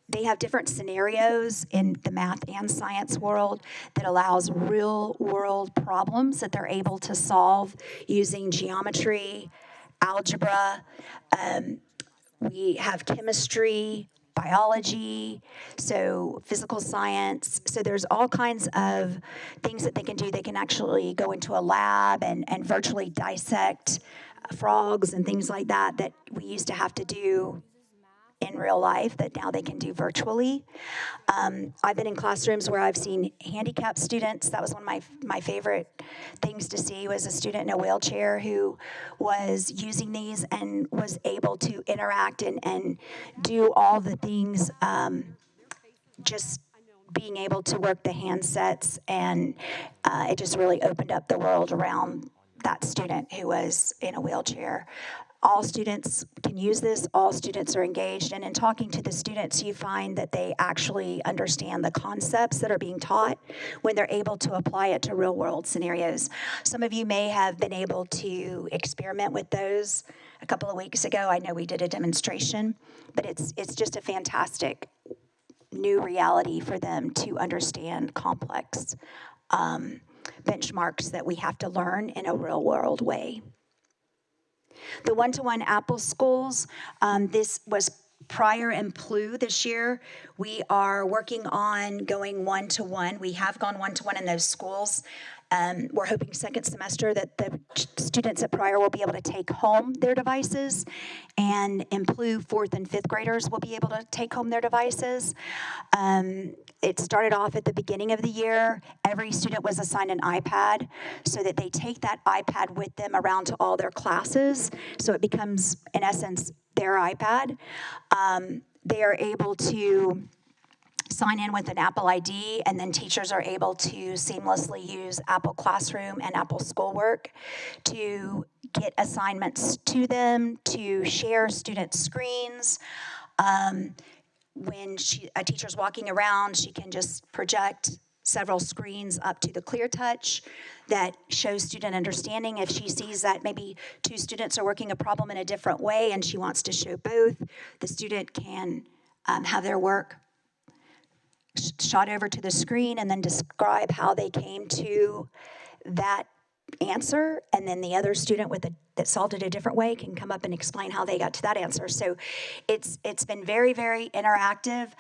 They have different scenarios in the math and science world that allows real world problems that they're able to solve using geometry, algebra. We have chemistry, biology, so physical science. So there's all kinds of things that they can do. They can actually go into a lab and virtually dissect frogs and things like that that we used to have to do in real life that now they can do virtually. I've been in classrooms where I've seen handicapped students. That was one of my favorite things to see, was a student in a wheelchair who was using these and was able to interact and do all the things, just being able to work the handsets, and it just really opened up the world around that student who was in a wheelchair. All students can use this, all students are engaged, and in talking to the students, you find that they actually understand the concepts that are being taught when they're able to apply it to real world scenarios. Some of you may have been able to experiment with those a couple of weeks ago. I know we did a demonstration, but it's just a fantastic new reality for them to understand complex benchmarks that we have to learn in a real world way. The one-to-one Apple schools, this was Pryor and Plough this year. We are working on going one-to-one. We have gone one-to-one in those schools. We're hoping second semester that the students at Pryor will be able to take home their devices, and in Plough, 4th and 5th graders will be able to take home their devices. It started off at the beginning of the year. Every student was assigned an iPad so that they take that iPad with them around to all their classes. So it becomes, in essence, their iPad. They are able to sign in with an Apple ID, and then teachers are able to seamlessly use Apple Classroom and Apple Schoolwork to get assignments to them, to share student screens. When a teacher's walking around, she can just project several screens up to the ClearTouch that shows student understanding. If she sees that maybe two students are working a problem in a different way and she wants to show both, the student can have their work shot over to the screen and then describe how they came to that answer, and then the other student that solved it a different way can come up and explain how they got to that answer. So it's been very, very interactive.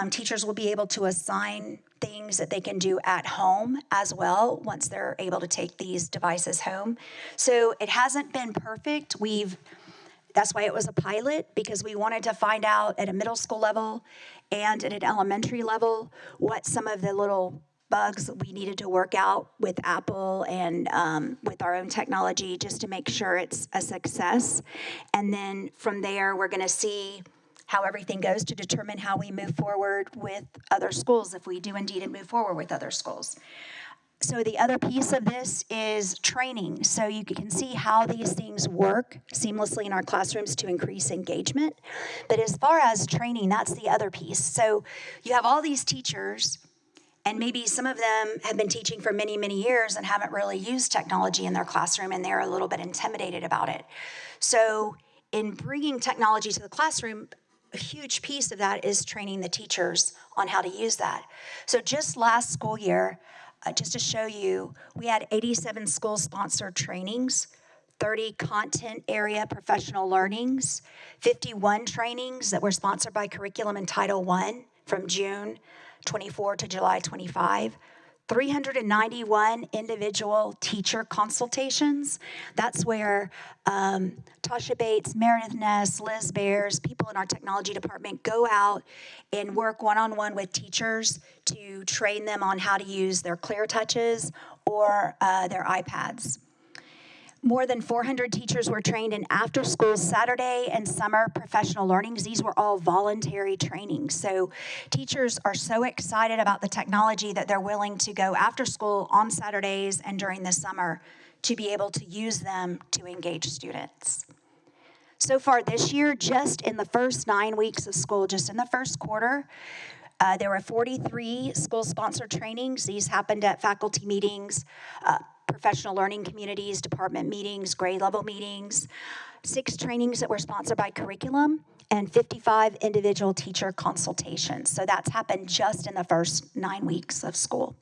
Teachers will be able to assign things that they can do at home as well once they're able to take these devices home. So it hasn't been perfect. That's why it was a pilot, because we wanted to find out at a middle school level and at an elementary level, what some of the little bugs that we needed to work out with Apple and with our own technology just to make sure it's a success. And then from there, we're going to see how everything goes to determine how we move forward with other schools, if we do indeed move forward with other schools. So the other piece of this is training. So you can see how these things work seamlessly in our classrooms to increase engagement. But as far as training, that's the other piece. So you have all these teachers, and maybe some of them have been teaching for many, many years and haven't really used technology in their classroom, and they're a little bit intimidated about it. So in bringing technology to the classroom, a huge piece of that is training the teachers on how to use that. So just last school year, just to show you, we had 87 school-sponsored trainings, 30 content area professional learnings, 51 trainings that were sponsored by Curriculum and Title I from June 24 to July 25, 391 individual teacher consultations. That's where Tasha Bates, Meredith Ness, Liz Bears, people in our technology department go out and work one-on-one with teachers to train them on how to use their ClearTouches or their iPads. More than 400 teachers were trained in after-school Saturday and summer professional learnings. These were all voluntary trainings. So teachers are so excited about the technology that they're willing to go after school on Saturdays and during the summer to be able to use them to engage students. So far this year, just in the first 9 weeks of school, just in the first quarter, there were 43 school-sponsored trainings. These happened at faculty meetings, professional learning communities, department meetings, grade level meetings, 6 trainings that were sponsored by Curriculum, and 55 individual teacher consultations. So that's happened just in the first 9 weeks of school.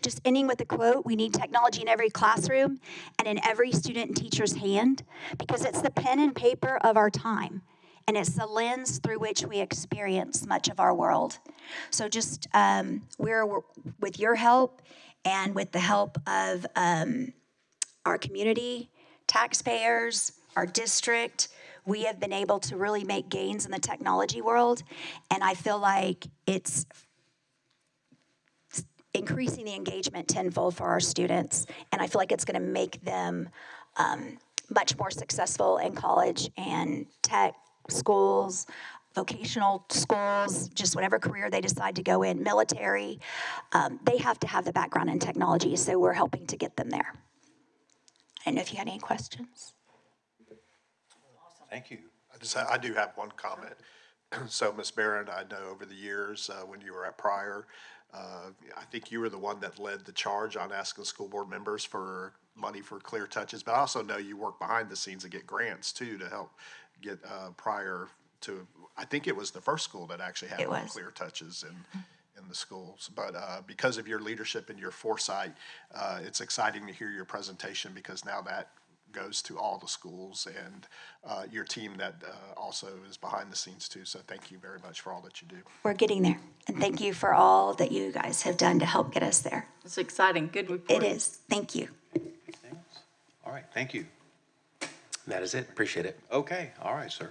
Just ending with a quote, we need technology in every classroom and in every student and teacher's hand because it's the pen and paper of our time. And it's the lens through which we experience much of our world. So just we're with your help and with the help of our community, taxpayers, our district, we have been able to really make gains in the technology world. And I feel like it's increasing the engagement tenfold for our students. And I feel like it's going to make them much more successful in college and tech schools, vocational schools, just whatever career they decide to go in, military. They have to have the background in technology, so we're helping to get them there. I don't know if you had any questions. Thank you. I do have one comment. So, Ms. Barron, I know over the years when you were at Pryor, I think you were the one that led the charge on asking school board members for money for ClearTouches, but I also know you work behind the scenes and get grants too to help get Pryor to, I think it was the first school that actually had ClearTouches in the schools. But because of your leadership and your foresight, it's exciting to hear your presentation because now that goes to all the schools and your team that also is behind the scenes too. So thank you very much for all that you do. We're getting there. And thank you for all that you guys have done to help get us there. It's exciting. Good report. It is. Thank you. All right, thank you. That is it. Appreciate it. Okay, all right, sir.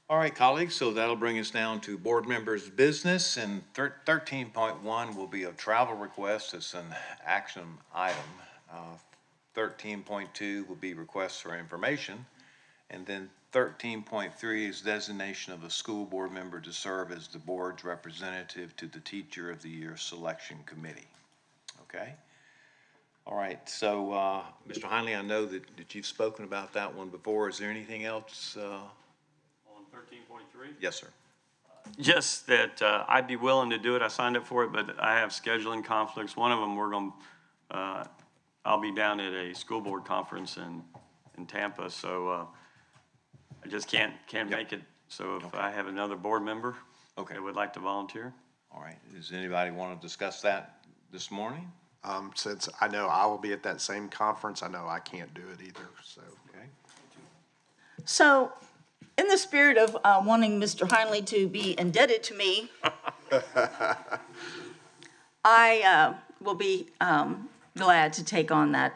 All right, colleagues, so that'll bring us down to board members' business, and 13.1 will be a travel request. It's an action item. 13.2 will be requests for information, and then 13.3 is designation of a school board member to serve as the board's representative to the Teacher of the Year Selection Committee. Okay? All right, so Mr. Heinley, I know that you've spoken about that one before. Is there anything else? On 13.3? Yes, sir. Just that I'd be willing to do it. I signed up for it, but I have scheduling conflicts. One of them, I'll be down at a school board conference in Tampa, so I just can't make it. So if I have another board member that would like to volunteer. All right, does anybody want to discuss that this morning? Since I know I will be at that same conference, I know I can't do it either, so. Okay. So, in the spirit of wanting Mr. Heinley to be indebted to me, I will be glad to take on that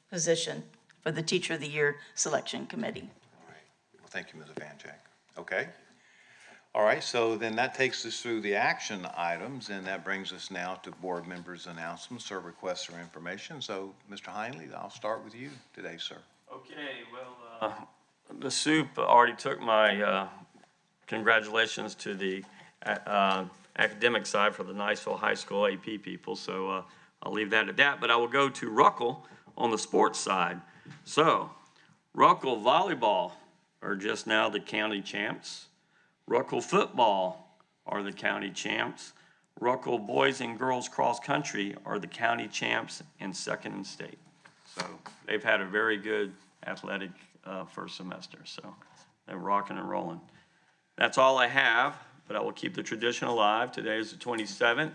position for the Teacher of the Year Selection Committee. All right. Well, thank you, Ms. Vanchak. Okay. All right, so then that takes us through the action items, and that brings us now to board members' announcements or requests for information. So, Mr. Heinley, I'll start with you today, sir. Okay, well, the soup already took my congratulations to the academic side for the Niceville High School AP people, so I'll leave that at that. But I will go to Ruckle on the sports side. So, Ruckle volleyball are just now the county champs. Ruckle football are the county champs. Ruckle boys and girls cross country are the county champs and second in state. So they've had a very good athletic first semester. So they're rocking and rolling. That's all I have, but I will keep the tradition alive. Today is the 27th.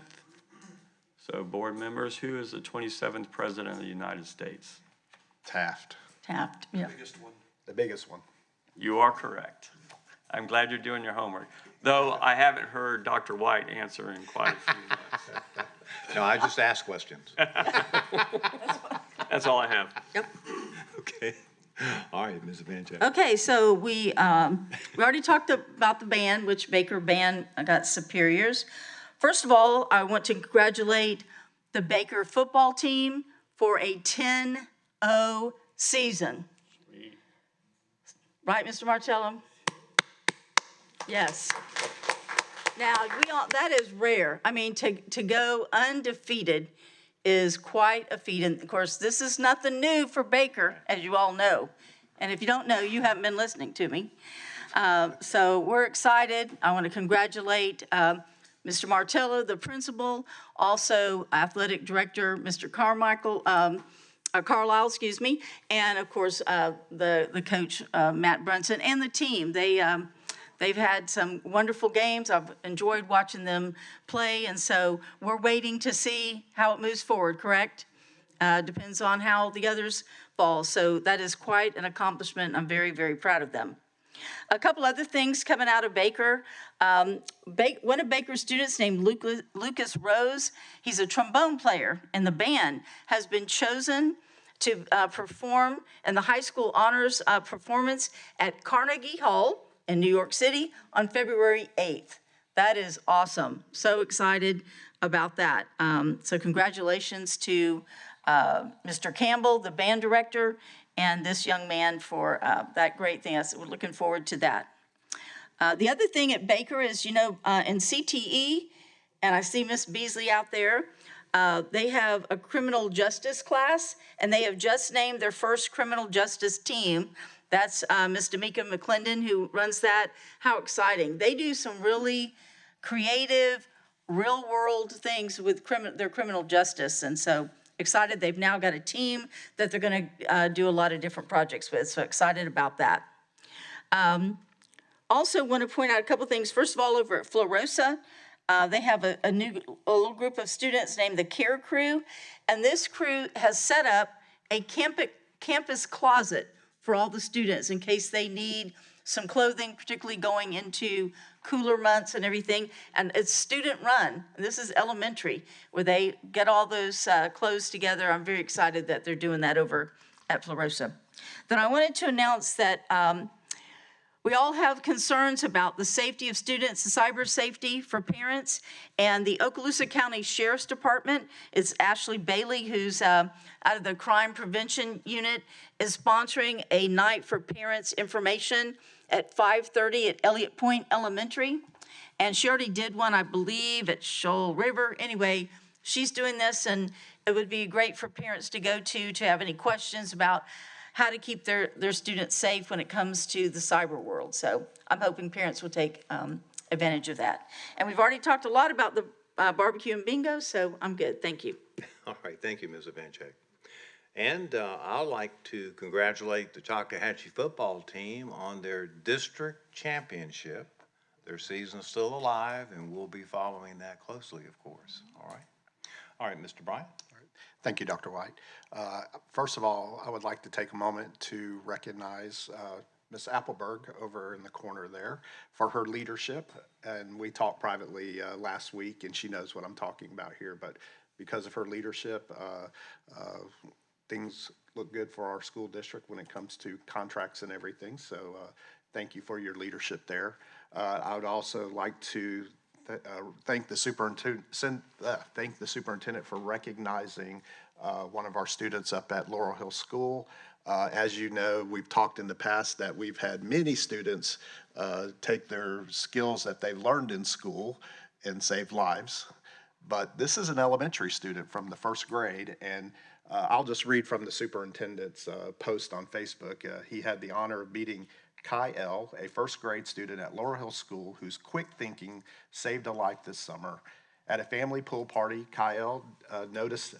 So board members, who is the 27th president of the United States? Taft. Taft, yeah. The biggest one. You are correct. I'm glad you're doing your homework, though I haven't heard Dr. White answer in quite a few months. No, I just ask questions. That's all I have. Yep. Okay. All right, Ms. Evancho. Okay, so we already talked about the band, which Baker Band got superiors. First of all, I want to congratulate the Baker football team for a 10-0 season. Sweet. Right, Mr. Martello? Yes. Now, that is rare. I mean, to go undefeated is quite a feat. And of course, this is nothing new for Baker, as you all know. And if you don't know, you haven't been listening to me. So we're excited. I want to congratulate Mr. Martello, the principal, also athletic director, Mr. Carlisle, and of course, the coach, Matt Brunson, and the team. They've had some wonderful games. I've enjoyed watching them play, and so we're waiting to see how it moves forward, correct? Depends on how the others fall. So that is quite an accomplishment. I'm very, very proud of them. A couple other things coming out of Baker. One of Baker's students named Lucas Rose, he's a trombone player, and the band has been chosen to perform in the high school honors performance at Carnegie Hall in New York City on February 8th. That is awesome. So excited about that. So congratulations to Mr. Campbell, the band director, and this young man for that great thing. We're looking forward to that. The other thing at Baker is, in CTE, and I see Miss Beasley out there, they have a criminal justice class, and they have just named their first criminal justice team. That's Ms. D'Amica McClendon who runs that. How exciting. They do some really creative, real-world things with their criminal justice, and so excited. They've now got a team that they're going to do a lot of different projects with, so excited about that. Also want to point out a couple things. First of all, over at Florosa, they have a little group of students named the Care Crew, and this crew has set up a campus closet for all the students in case they need some clothing, particularly going into cooler months and everything. And it's student run. This is elementary, where they get all those clothes together. I'm very excited that they're doing that over at Florosa. Then I wanted to announce that we all have concerns about the safety of students and cyber safety for parents. And the Okaloosa County Sheriff's Department, it's Ashley Bailey, who's out of the Crime Prevention Unit, is sponsoring a night for parents information at 5:30 at Elliott Point Elementary. And she already did one, I believe, at Shoal River. Anyway, she's doing this, and it would be great for parents to go to have any questions about how to keep their students safe when it comes to the cyber world. So I'm hoping parents will take advantage of that. And we've already talked a lot about the barbecue and bingo, so I'm good. Thank you. All right, thank you, Ms. Evanchek. And I'd like to congratulate the Choctawhatchee football team on their district championship. Their season's still alive, and we'll be following that closely, of course. All right, Mr. Bryant. Thank you, Dr. White. First of all, I would like to take a moment to recognize Ms. Appleberg over in the corner there for her leadership. And we talked privately last week, and she knows what I'm talking about here. But because of her leadership, things look good for our school district when it comes to contracts and everything. So thank you for your leadership there. I would also like to thank the superintendent for recognizing one of our students up at Laurel Hill School. As you know, we've talked in the past that we've had many students take their skills that they learned in school and save lives. But this is an elementary student from the first grade, and I'll just read from the superintendent's post on Facebook. He had the honor of meeting Kai L., a first grade student at Laurel Hill School whose quick thinking saved a life this summer. At a family pool party, Kai L. noticed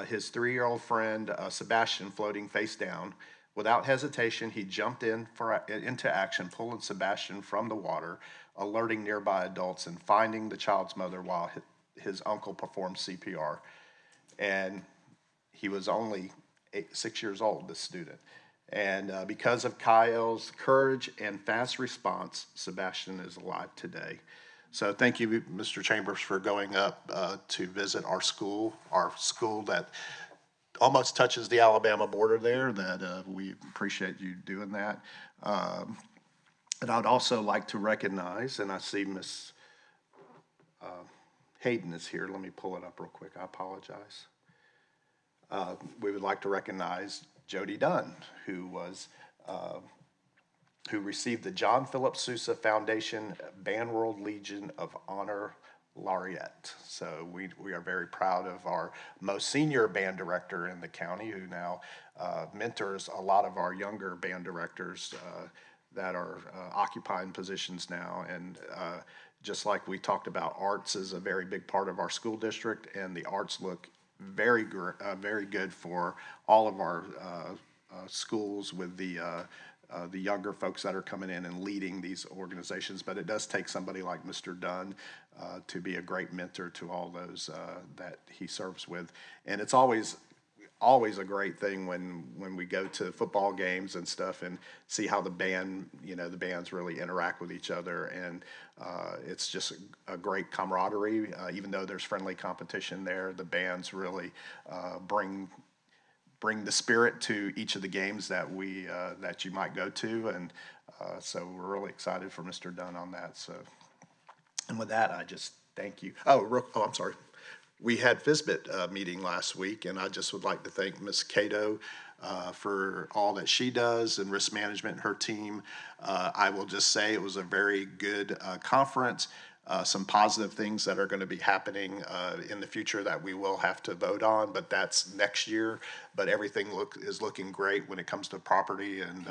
his 3-year-old friend Sebastian floating face down. Without hesitation, he jumped into action, pulling Sebastian from the water, alerting nearby adults, and finding the child's mother while his uncle performed CPR. And he was only 6 years old, this student. And because of Kyle's courage and fast response, Sebastian is alive today. So thank you, Mr. Chambers, for going up to visit our school that almost touches the Alabama border there. That we appreciate you doing that. And I'd also like to recognize, and I see Miss Hayden is here. Let me pull it up real quick. I apologize. We would like to recognize Jody Dunn, who received the John Philip Sousa Foundation Band World Legion of Honor Laureate. So we are very proud of our most senior band director in the county, who now mentors a lot of our younger band directors that are occupying positions now. And just like we talked about, arts is a very big part of our school district, and the arts look very good for all of our schools with the younger folks that are coming in and leading these organizations. But it does take somebody like Mr. Dunn to be a great mentor to all those that he serves with. And it's always a great thing when we go to football games and stuff and see how the bands really interact with each other. And it's just a great camaraderie. Even though there's friendly competition there, the bands really bring the spirit to each of the games that you might go to. And so we're really excited for Mr. Dunn on that. So, and with that, I just thank you. Oh, I'm sorry. We had FSBIT meeting last week, and I just would like to thank Ms. Cato for all that she does and risk management and her team. I will just say it was a very good conference. Some positive things that are going to be happening in the future that we will have to vote on, but that's next year. But everything is looking great when it comes to property and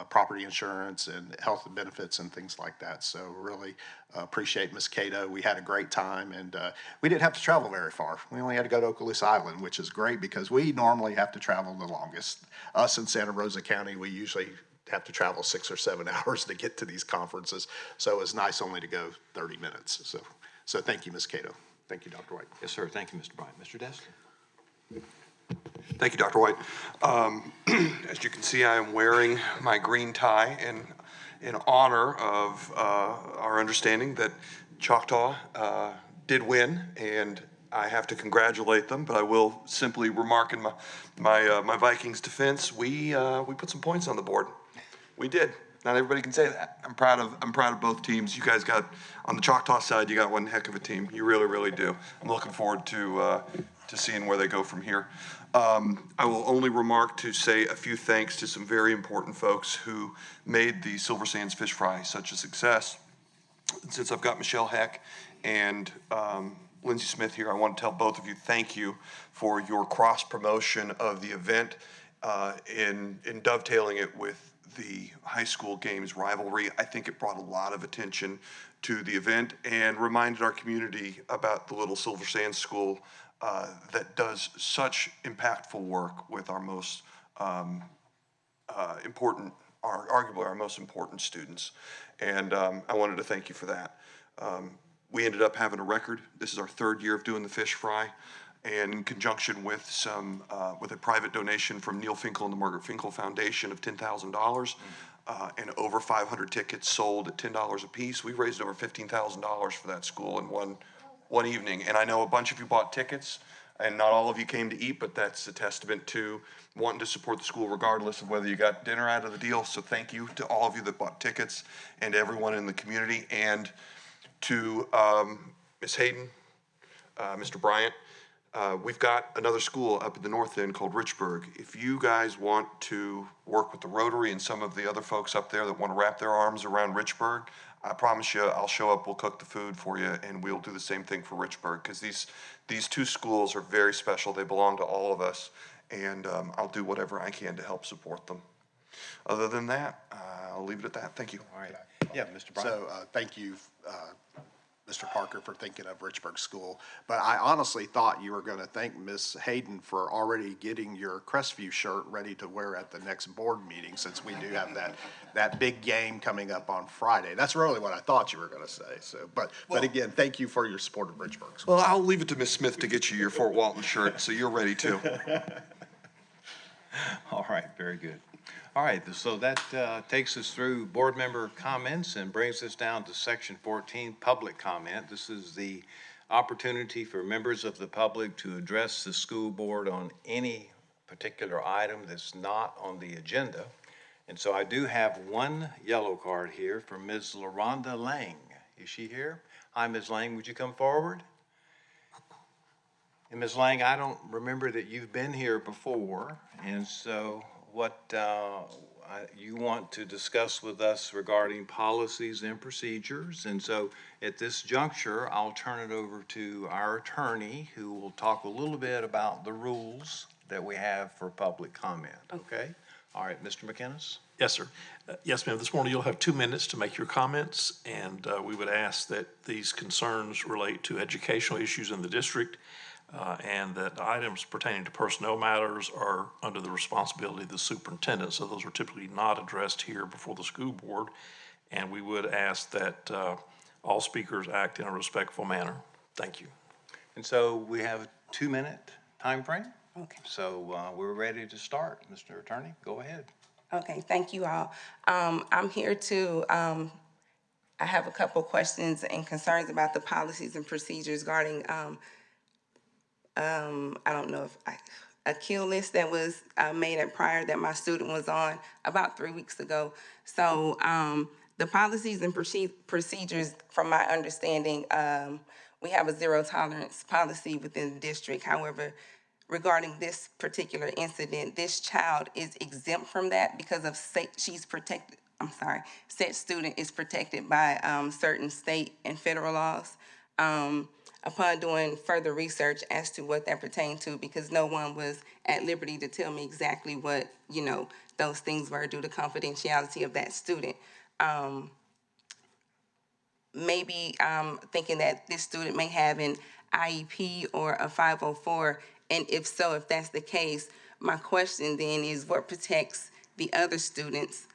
property insurance and health and benefits and things like that. So really appreciate Ms. Cato. We had a great time, and we didn't have to travel very far. We only had to go to Okaloosa Island, which is great because we normally have to travel the longest. Us in Santa Rosa County, we usually have to travel 6 or 7 hours to get to these conferences. So it's nice only to go 30 minutes. So thank you, Ms. Cato. Thank you, Dr. White. Yes, sir. Thank you, Mr. Bryant. Mr. Destler. Thank you, Dr. White. As you can see, I am wearing my green tie in honor of our understanding that Choctaw did win, and I have to congratulate them. But I will simply remark in my Vikings defense, we put some points on the board. We did. Not everybody can say that. I'm proud of both teams. You guys got, on the Choctaw side, you got one heck of a team. You really, really do. I'm looking forward to seeing where they go from here. I will only remark to say a few thanks to some very important folks who made the Silver Sands Fish Fry such a success. Since I've got Michelle Heck and Lindsay Smith here, I want to tell both of you thank you for your cross promotion of the event in dovetailing it with the high school games rivalry. I think it brought a lot of attention to the event and reminded our community about the little Silver Sands school that does such impactful work with our most important, arguably our most important students. And I wanted to thank you for that. We ended up having a record. This is our 3rd year of doing the fish fry. And in conjunction with with a private donation from Neil Finkel and the Margaret Finkel Foundation of $10,000 and over 500 tickets sold at $10 a piece, we raised over $15,000 for that school in one evening. And I know a bunch of you bought tickets. And not all of you came to eat, but that's a testament to wanting to support the school regardless of whether you got dinner out of the deal. So thank you to all of you that bought tickets and everyone in the community, and to Ms. Hayden, Mr. Bryant. We've got another school up at the north end called Richburg. If you guys want to work with the Rotary and some of the other folks up there that want to wrap their arms around Richburg, I promise you, I'll show up, we'll cook the food for you, and we'll do the same thing for Richburg, because these two schools are very special. They belong to all of us, and I'll do whatever I can to help support them. Other than that, I'll leave it at that. Thank you. All right. Yeah, Mr. Bryant. So, thank you, Mr. Parker, for thinking of Richburg School. But I honestly thought you were going to thank Ms. Hayden for already getting your Crestview shirt ready to wear at the next board meeting, since we do have that big game coming up on Friday. That's really what I thought you were going to say. So, but again, thank you for your support of Richburg School. Well, I'll leave it to Ms. Smith to get you your Fort Walton shirt, so you're ready too. All right, very good. All right, so that takes us through board member comments and brings us down to section 14, public comment. This is the opportunity for members of the public to address the school board on any particular item that's not on the agenda. And so I do have one yellow card here from Ms. LaRonda Lang. Is she here? Hi, Ms. Lang, would you come forward? And Ms. Lang, I don't remember that you've been here before, and so what you want to discuss with us regarding policies and procedures. And so at this juncture, I'll turn it over to our attorney, who will talk a little bit about the rules that we have for public comment, okay? All right, Mr. McInnes? Yes, sir. Yes, ma'am. This morning you'll have 2 minutes to make your comments, and we would ask that these concerns relate to educational issues in the district, and that items pertaining to personnel matters are under the responsibility of the superintendent. So those are typically not addressed here before the school board. And we would ask that all speakers act in a respectful manner. Thank you. And so we have a 2-minute time frame. Okay. So we're ready to start. Mr. Attorney, go ahead. Okay, thank you all. I'm here to, I have a couple questions and concerns about the policies and procedures regarding, I don't know if a kill list that was made at prior that my student was on about 3 weeks ago. So the policies and procedures, from my understanding, we have a zero tolerance policy within the district. However, regarding this particular incident, this child is exempt from that because of she's protected. I'm sorry, said student is protected by certain state and federal laws. Upon doing further research as to what that pertained to, because no one was at liberty to tell me exactly what, those things were due to confidentiality of that student. Maybe thinking that this student may have an IEP or a 504, and if so, if that's the case, my question then is what protects the other students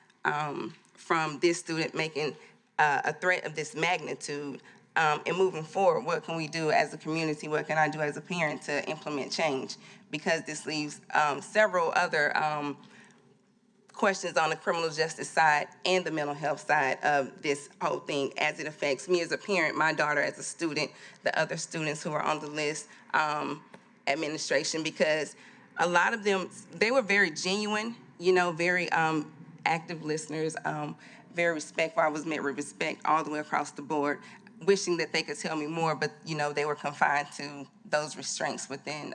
from this student making a threat of this magnitude? And moving forward, what can we do as a community? What can I do as a parent to implement change? Because this leaves several other questions on the criminal justice side and the mental health side of this whole thing as it affects me as a parent, my daughter as a student, the other students who are on the list, administration, because a lot of them, they were very genuine, very active listeners, very respectful. I was met with respect all the way across the board, wishing that they could tell me more, but, they were confined to those restraints within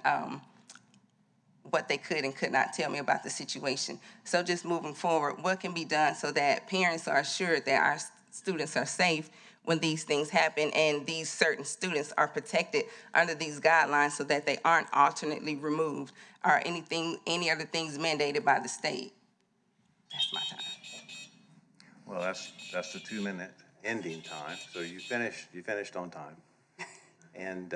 what they could and could not tell me about the situation. So just moving forward, what can be done so that parents are assured that our students are safe when these things happen and these certain students are protected under these guidelines so that they aren't alternately removed or any other things mandated by the state? That's my time. Well, that's the 2-minute ending time. So you finished on time. And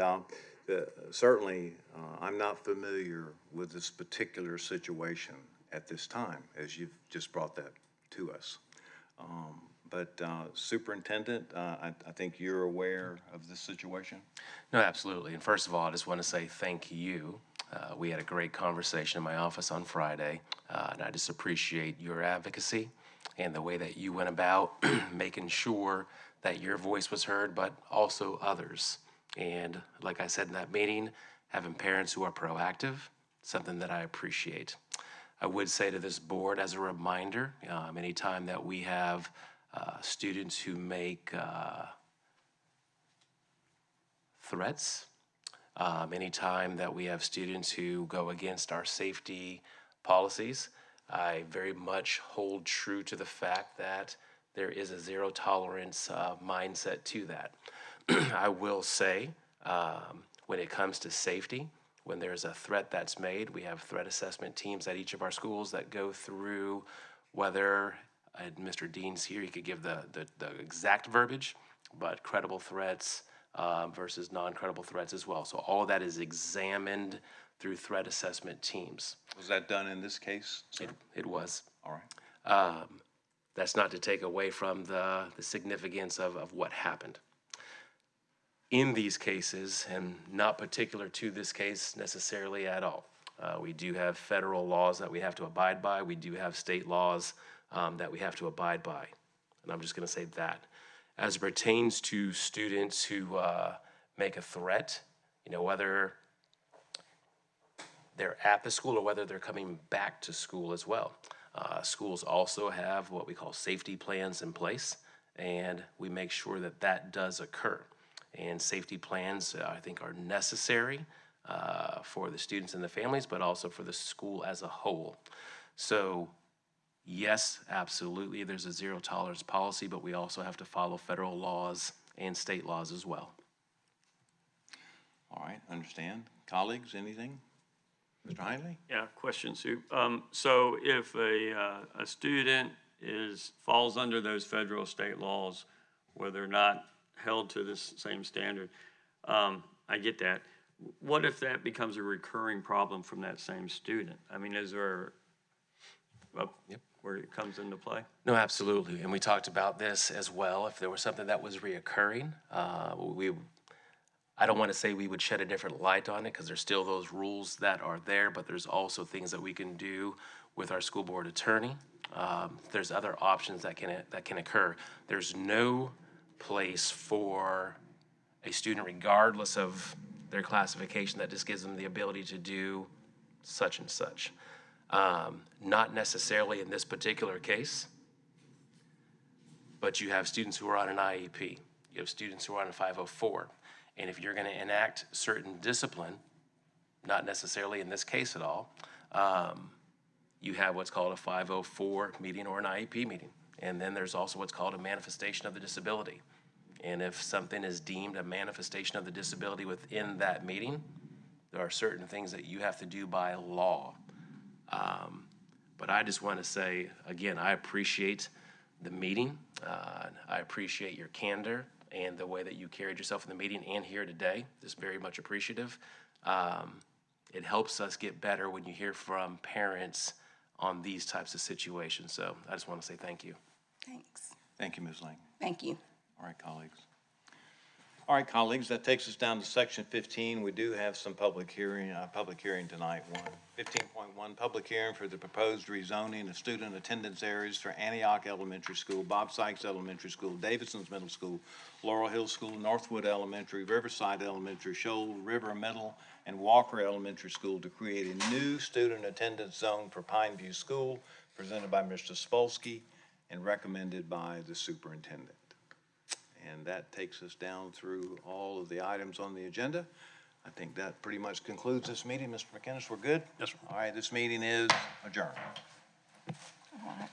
certainly, I'm not familiar with this particular situation at this time, as you've just brought that to us. But Superintendent, I think you're aware of this situation? No, absolutely. And first of all, I just want to say thank you. We had a great conversation in my office on Friday, and I just appreciate your advocacy and the way that you went about making sure that your voice was heard, but also others. And like I said in that meeting, having parents who are proactive, something that I appreciate. I would say to this board as a reminder, anytime that we have students who make threats, anytime that we have students who go against our safety policies, I very much hold true to the fact that there is a zero tolerance mindset to that. I will say, when it comes to safety, when there's a threat that's made, we have threat assessment teams at each of our schools that go through whether, and Mr. Dean's here, he could give the exact verbiage, but credible threats versus non-credible threats as well. So all of that is examined through threat assessment teams. Was that done in this case, sir? It was. All right. That's not to take away from the significance of what happened. In these cases, and not particular to this case necessarily at all, we do have federal laws that we have to abide by. We do have state laws that we have to abide by. And I'm just going to say that. As it pertains to students who make a threat, whether they're at the school or whether they're coming back to school as well. Schools also have what we call safety plans in place, and we make sure that that does occur. And safety plans, I think, are necessary for the students and the families, but also for the school as a whole. So, yes, absolutely, there's a zero tolerance policy, but we also have to follow federal laws and state laws as well. All right, understand. Colleagues, anything? Mr. Hindley? Yeah, question, Sue. So if a student falls under those federal state laws, where they're not held to this same standard, I get that. What if that becomes a recurring problem from that same student? I mean, is there where it comes into play? No, absolutely. And we talked about this as well. If there was something that was reoccurring, I don't want to say we would shed a different light on it because there's still those rules that are there, but there's also things that we can do with our school board attorney. There's other options that can occur. There's no place for a student, regardless of their classification, that just gives them the ability to do such and such. Not necessarily in this particular case, but you have students who are on an IEP. You have students who are on a 504. And if you're going to enact certain discipline, not necessarily in this case at all, you have what's called a 504 meeting or an IEP meeting. And then there's also what's called a manifestation of the disability. And if something is deemed a manifestation of the disability within that meeting, there are certain things that you have to do by law. But I just want to say, again, I appreciate the meeting. I appreciate your candor and the way that you carried yourself in the meeting and here today. Just very much appreciative. It helps us get better when you hear from parents on these types of situations. So I just want to say thank you. Thanks. Thank you, Ms. Lang. Thank you. All right, colleagues. All right, colleagues, that takes us down to section 15. We do have some public hearing tonight. 15.1, public hearing for the proposed rezoning of student attendance areas for Antioch Elementary School, Bob Sykes Elementary School, Davidson's Middle School, Laurel Hill School, Northwood Elementary, Riverside Elementary, Shoal River Middle, and Walker Elementary School to create a new student attendance zone for Pine View School, presented by Mr. Spolsky and recommended by the superintendent. And that takes us down through all of the items on the agenda. I think that pretty much concludes this meeting. Mr. McInnes, we're good? Yes, sir. All right, this meeting is adjourned. All right.